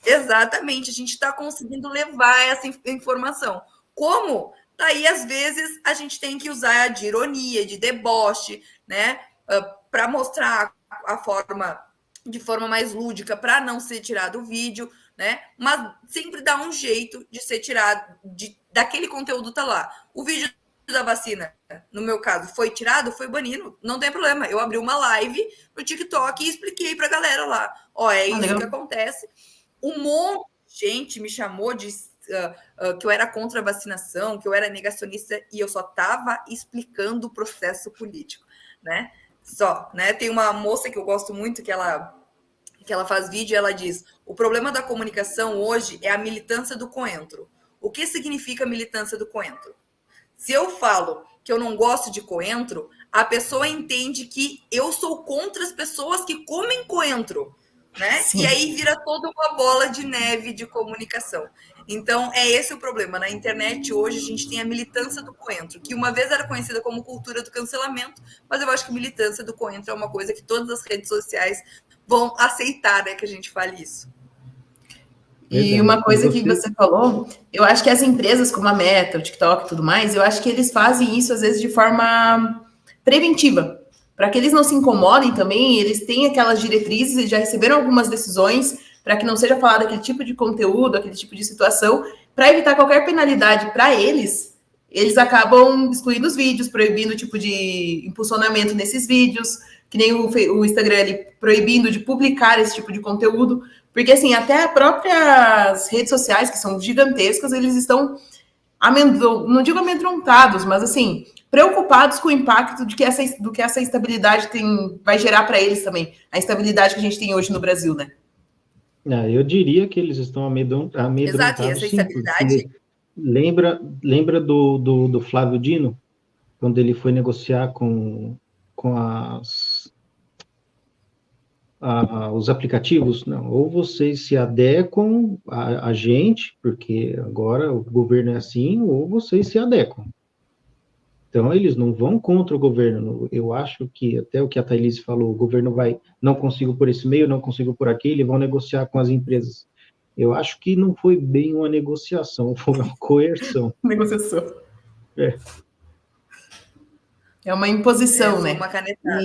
Exatamente, a gente está conseguindo levar essa informação. Como Daí, às vezes, a gente tem que usar de ironia, de deboche, né? Para mostrar a forma de forma mais lúdica, para não ser tirado o vídeo, né? Mas sempre dá um jeito de ser tirado, daquele conteúdo tá lá. O vídeo da vacina, no meu caso, foi tirado, foi banido, não tem problema. Eu abri uma live no TikTok e expliquei pra galera lá. Ó, é isso que acontece. Um monte de gente me chamou de que eu era contra a vacinação, que eu era negacionista, e eu só estava explicando o processo político, né? Só, né? Tem uma moça que eu gosto muito, que ela faz vídeo e ela diz: o problema da comunicação hoje é a militância do coentro. O que significa militância do coentro? Se eu falo que eu não gosto de coentro, a pessoa entende que eu sou contra as pessoas que comem coentro, né? Sim. E aí vira toda uma bola de neve de comunicação. Então, é esse o problema. Na internet, hoje, a gente tem a militância do coentro, que uma vez era conhecida como cultura do cancelamento, mas eu acho que militância do coentro é uma coisa que todas as redes sociais vão aceitar, né, que a gente fale isso. E uma coisa que você falou, eu acho que as empresas como a Meta, o TikTok e tudo mais, eu acho que eles fazem isso, às vezes, de forma preventiva. Para que eles não se incomodem também, eles têm aquelas diretrizes e já receberam algumas decisões para que não seja falado aquele tipo de conteúdo, aquele tipo de situação, para evitar qualquer penalidade para eles acabam excluindo os vídeos, proibindo o tipo de impulsionamento nesses vídeos, que nem o Instagram ali, proibindo de publicar esse tipo de conteúdo, porque assim, até as próprias redes sociais, que são gigantescas, eles estão, não digo amedrontados, mas assim, preocupados com o impacto do que essa instabilidade vai gerar para eles também, a instabilidade que a gente tem hoje no Brasil, né? Eu diria que eles estão amedrontados. Exato, e essa instabilidade... Lembra do Flávio Dino, quando ele foi negociar com os aplicativos? Não, ou vocês se adequam a gente, porque agora o governo é assim, ou vocês se adequam. Então, eles não vão contra o governo. Eu acho que, até o que a Thaís falou, o governo não consigo por esse meio, não consigo por aquele, vão negociar com as empresas. Eu acho que não foi bem uma negociação, foi uma coerção. Negociação. É uma imposição, né? Uma canetada.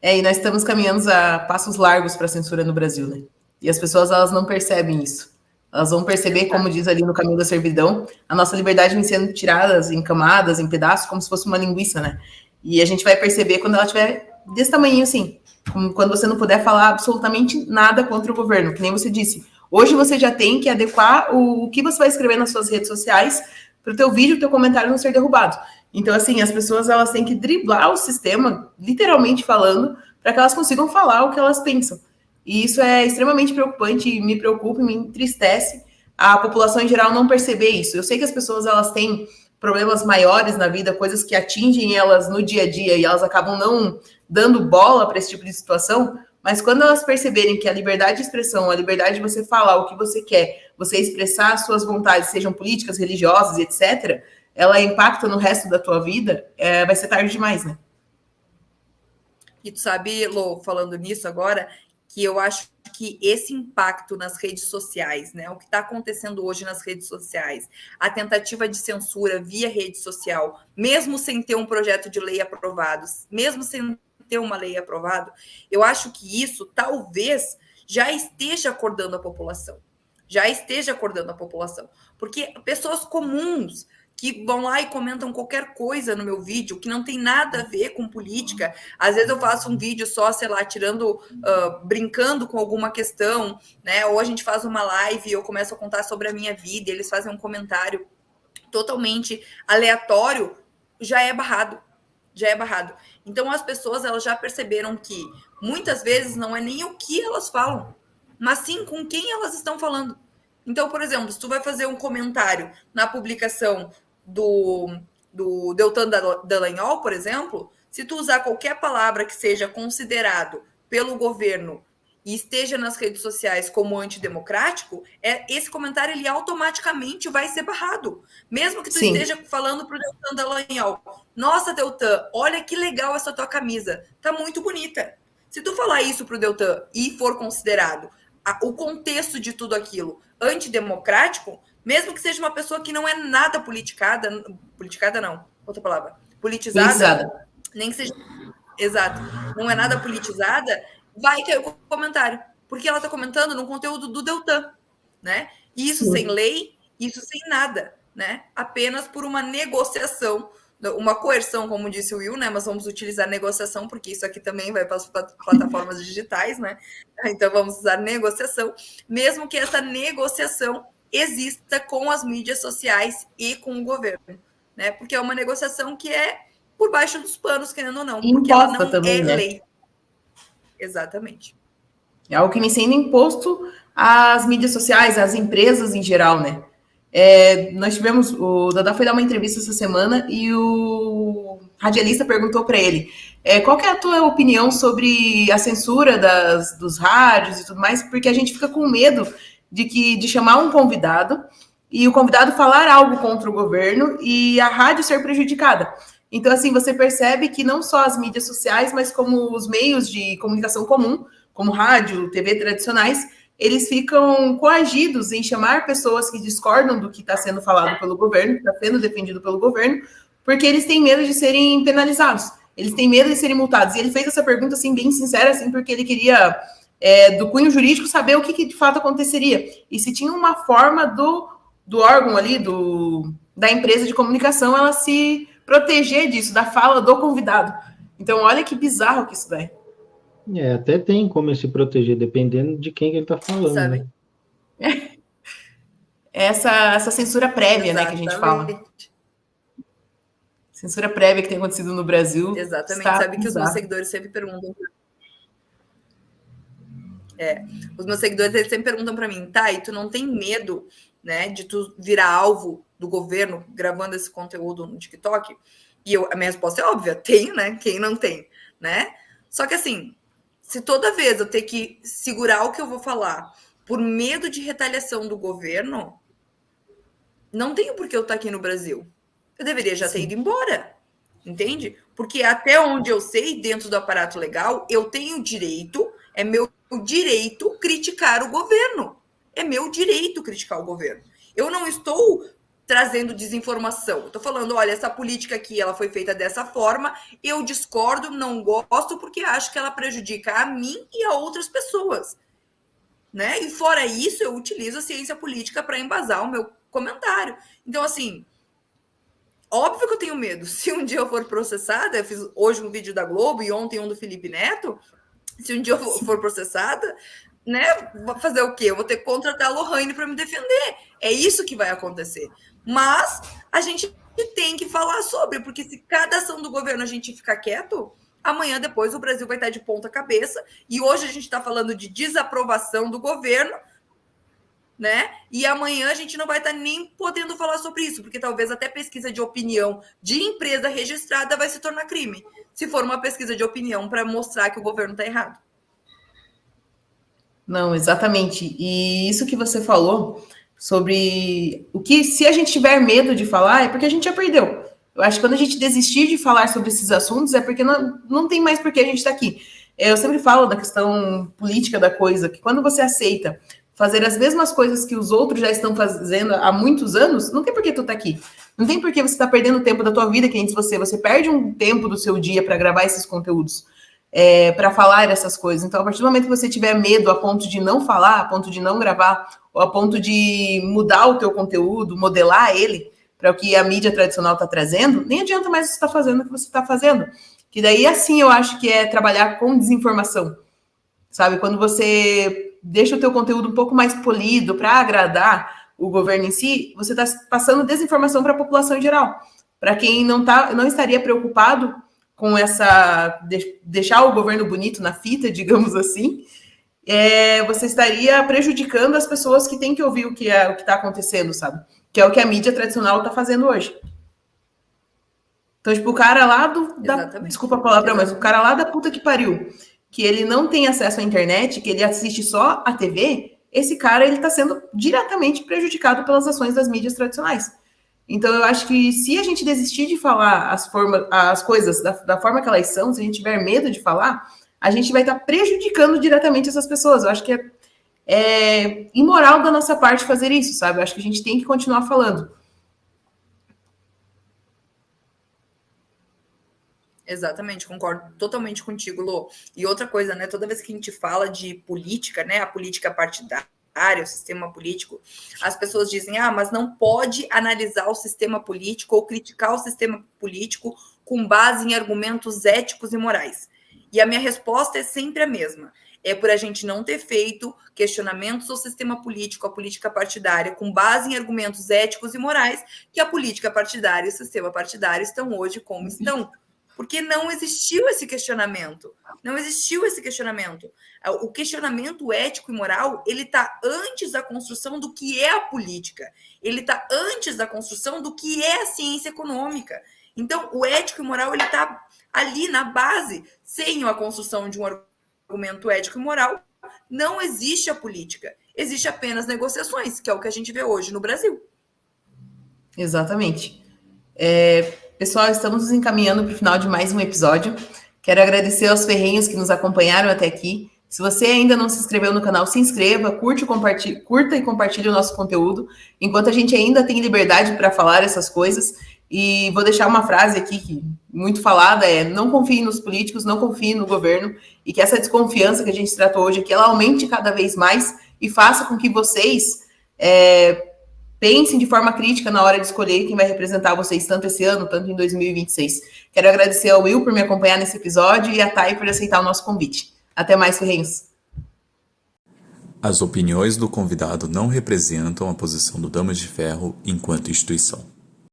E nós estamos caminhando a passos largos para a censura no Brasil, né? E as pessoas, elas não percebem isso. Elas vão perceber, como diz ali no Caminho da Servidão, a nossa liberdade vem sendo tirada em camadas, em pedaços, como se fosse uma linguiça, né? E a gente vai perceber quando ela estiver desse tamanho assim, quando você não puder falar absolutamente nada contra o governo, que nem você disse. Hoje você já tem que adequar o que você vai escrever nas suas redes sociais para o teu vídeo, o teu comentário não ser derrubado. Então, assim, as pessoas, elas têm que driblar o sistema, literalmente falando, para que elas consigam falar o que elas pensam. E isso é extremamente preocupante, me preocupa e me entristece a população em geral não perceber isso. Eu sei que as pessoas, elas têm problemas maiores na vida, coisas que atingem elas no dia a dia e elas acabam não dando bola para esse tipo de situação, mas quando elas perceberem que a liberdade de expressão, a liberdade de você falar o que você quer, você expressar as suas vontades, sejam políticas, religiosas, etc., ela impacta no resto da tua vida, vai ser tarde demais, né? E tu sabe, Lô, falando nisso agora, que eu acho que esse impacto nas redes sociais, né, o que está acontecendo hoje nas redes sociais, a tentativa de censura via rede social, mesmo sem ter um projeto de lei aprovado, mesmo sem ter uma lei aprovada, eu acho que isso talvez já esteja acordando a população. Porque pessoas comuns que vão lá e comentam qualquer coisa no meu vídeo que não tem nada a ver com política. Às vezes eu faço um vídeo só, sei lá, brincando com alguma questão, né? Ou a gente faz uma live e eu começo a contar sobre a minha vida e eles fazem um comentário totalmente aleatório, já é barrado. Então as pessoas, elas já perceberam que muitas vezes não é nem o que elas falam, mas sim com quem elas estão falando. Então, por exemplo, se tu vai fazer um comentário na publicação do Deltan Dallagnol, por exemplo, se tu usar qualquer palavra que seja considerado pelo governo e esteja nas redes sociais como antidemocrático, esse comentário ele automaticamente vai ser barrado. Mesmo que tu esteja falando para o Deltan Dallagnol, nossa, Deltan, olha que legal essa tua camisa, tá muito bonita. Se tu falar isso para o Deltan e for considerado o contexto de tudo aquilo antidemocrático, Mesmo que seja uma pessoa que não é nada politizada, nem que seja, exato, não é nada politizada, vai ter o comentário, porque ela está comentando num conteúdo do Deltan, né? Isso sem lei, isso sem nada, né? Apenas por uma negociação, uma coerção, como disse o Will, né? Mas vamos utilizar negociação, porque isso aqui também vai para as plataformas digitais, né? Então vamos usar negociação, mesmo que essa negociação exista com as mídias sociais e com o governo, né? Porque é uma negociação que é por baixo dos panos, querendo ou não, porque ela não também, é lei. Exatamente. É algo que vem sendo imposto às mídias sociais, às empresas em geral, né? Nós tivemos, o Dadá foi dar uma entrevista essa semana e o radialista perguntou para ele qual que é a tua opinião sobre a censura dos rádios e tudo mais, porque a gente fica com medo de chamar um convidado e o convidado falar algo contra o governo e a rádio ser prejudicada. Então, assim, você percebe que não só as mídias sociais, mas como os meios de comunicação comum, como rádio, TV tradicionais, eles ficam coagidos em chamar pessoas que discordam do que está sendo falado pelo governo, que está sendo defendido pelo governo, porque eles têm medo de serem penalizados, eles têm medo de serem multados. E ele fez essa pergunta, assim, bem sincera, assim, porque ele queria, do cunho jurídico, saber o que de fato aconteceria. E se tinha uma forma do órgão ali, da empresa de comunicação, ela se proteger disso, da fala do convidado. Então, olha que bizarro que isso é. Até tem como se proteger, dependendo de quem ele está falando. Sabe? Né? Essa censura prévia, né, que a gente fala. Censura prévia que tem acontecido no Brasil. Exatamente. Sabe que os meus seguidores sempre perguntam. Os meus seguidores eles sempre perguntam para mim, e tu não tem medo, né, de tu virar alvo do governo gravando esse conteúdo no TikTok? E a minha resposta é óbvia, tenho, né? Quem não tem, né? Só que assim, se toda vez eu ter que segurar o que eu vou falar por medo de retaliação do governo, não tenho por que eu estar aqui no Brasil. Eu deveria já ter ido embora, entende? Porque até onde eu sei, dentro do aparato legal, eu tenho direito, é meu direito criticar o governo. É meu direito criticar o governo. Eu não estou trazendo desinformação. Eu estou falando, olha, essa política aqui, ela foi feita dessa forma, eu discordo, não gosto, porque acho que ela prejudica a mim e a outras pessoas. Né? E fora isso, eu utilizo a ciência política para embasar o meu comentário. Então, assim, óbvio que eu tenho medo. Se um dia eu for processada, eu fiz hoje um vídeo da Globo e ontem um do Felipe Neto, se um dia eu for processada, né, vou fazer o quê? Eu vou ter que contratar a Lohane para me defender. É isso que vai acontecer. Mas a gente tem que falar sobre, porque se cada ação do governo a gente ficar quieto, amanhã depois o Brasil vai estar de ponta cabeça. E hoje a gente está falando de desaprovação do governo, né? E amanhã a gente não vai estar nem podendo falar sobre isso, porque talvez até pesquisa de opinião de empresa registrada vai se tornar crime, se for uma pesquisa de opinião para mostrar que o governo está errado. Não, exatamente. E isso que você falou sobre o que, se a gente tiver medo de falar, é porque a gente já perdeu. Eu acho que quando a gente desistir de falar sobre esses assuntos, é porque não tem mais por que a gente está aqui. Eu sempre falo da questão política da coisa, que quando você aceita fazer as mesmas coisas que os outros já estão fazendo há muitos anos, não tem por que tu tá aqui. Não tem por que você está perdendo tempo da tua vida, que antes você perde um tempo do seu dia para gravar esses conteúdos. Para falar essas coisas. Então, a partir do momento que você tiver medo a ponto de não falar, a ponto de não gravar, ou a ponto de mudar o teu conteúdo, modelar ele para o que a mídia tradicional está trazendo, nem adianta mais você estar fazendo o que você está fazendo. Que daí, assim, eu acho que é trabalhar com desinformação. Sabe? Quando você deixa o teu conteúdo um pouco mais polido para agradar o governo em si, você está passando desinformação para a população em geral. Para quem não estaria preocupado com deixar o governo bonito na fita, digamos assim, você estaria prejudicando as pessoas que têm que ouvir o que está acontecendo, sabe? Que é o que a mídia tradicional está fazendo hoje. Então, tipo, o cara lá desculpa a palavra, mas o cara lá da puta que pariu, que ele não tem acesso à internet, que ele assiste só a TV, esse cara, ele está sendo diretamente prejudicado pelas ações das mídias tradicionais. Então, eu acho que se a gente desistir de falar as coisas da forma que elas são, se a gente tiver medo de falar, a gente vai estar prejudicando diretamente essas pessoas. Eu acho que imoral da nossa parte fazer isso, sabe? Eu acho que a gente tem que continuar falando. Exatamente, concordo totalmente contigo, Lô. E outra coisa, né? Toda vez que a gente fala de política, né? A política partidária, o sistema político, as pessoas dizem, mas não pode analisar o sistema político ou criticar o sistema político com base em argumentos éticos e morais. E a minha resposta é sempre a mesma. É por a gente não ter feito questionamentos ao sistema político, à política partidária, com base em argumentos éticos e morais, que a política partidária e o sistema partidário estão hoje como estão. Porque não existiu esse questionamento. Não existiu esse questionamento. O questionamento ético e moral, ele está antes da construção do que é a política. Ele está antes da construção do que é a ciência econômica. Então, o ético e moral, ele está ali na base. Sem a construção de um argumento ético e moral, não existe a política. Existe apenas negociações, que é o que a gente vê hoje no Brasil. Exatamente. Pessoal, estamos nos encaminhando para o final de mais um episódio. Quero agradecer aos ferrenhos que nos acompanharam até aqui. Se você ainda não se inscreveu no canal, se inscreva, curta e compartilhe o nosso conteúdo, enquanto a gente ainda tem liberdade para falar essas coisas. E vou deixar uma frase aqui que muito falada, não confie nos políticos, não confie no governo, e que essa desconfiança que a gente tratou hoje aqui, ela aumente cada vez mais e faça com que vocês pensem de forma crítica na hora de escolher quem vai representar vocês, tanto esse ano, tanto em 2026. Quero agradecer ao Will por me acompanhar nesse episódio e a Thay por aceitar o nosso convite. Até mais, ferrenhos. As opiniões do convidado não representam a posição do Damas de Ferro enquanto instituição.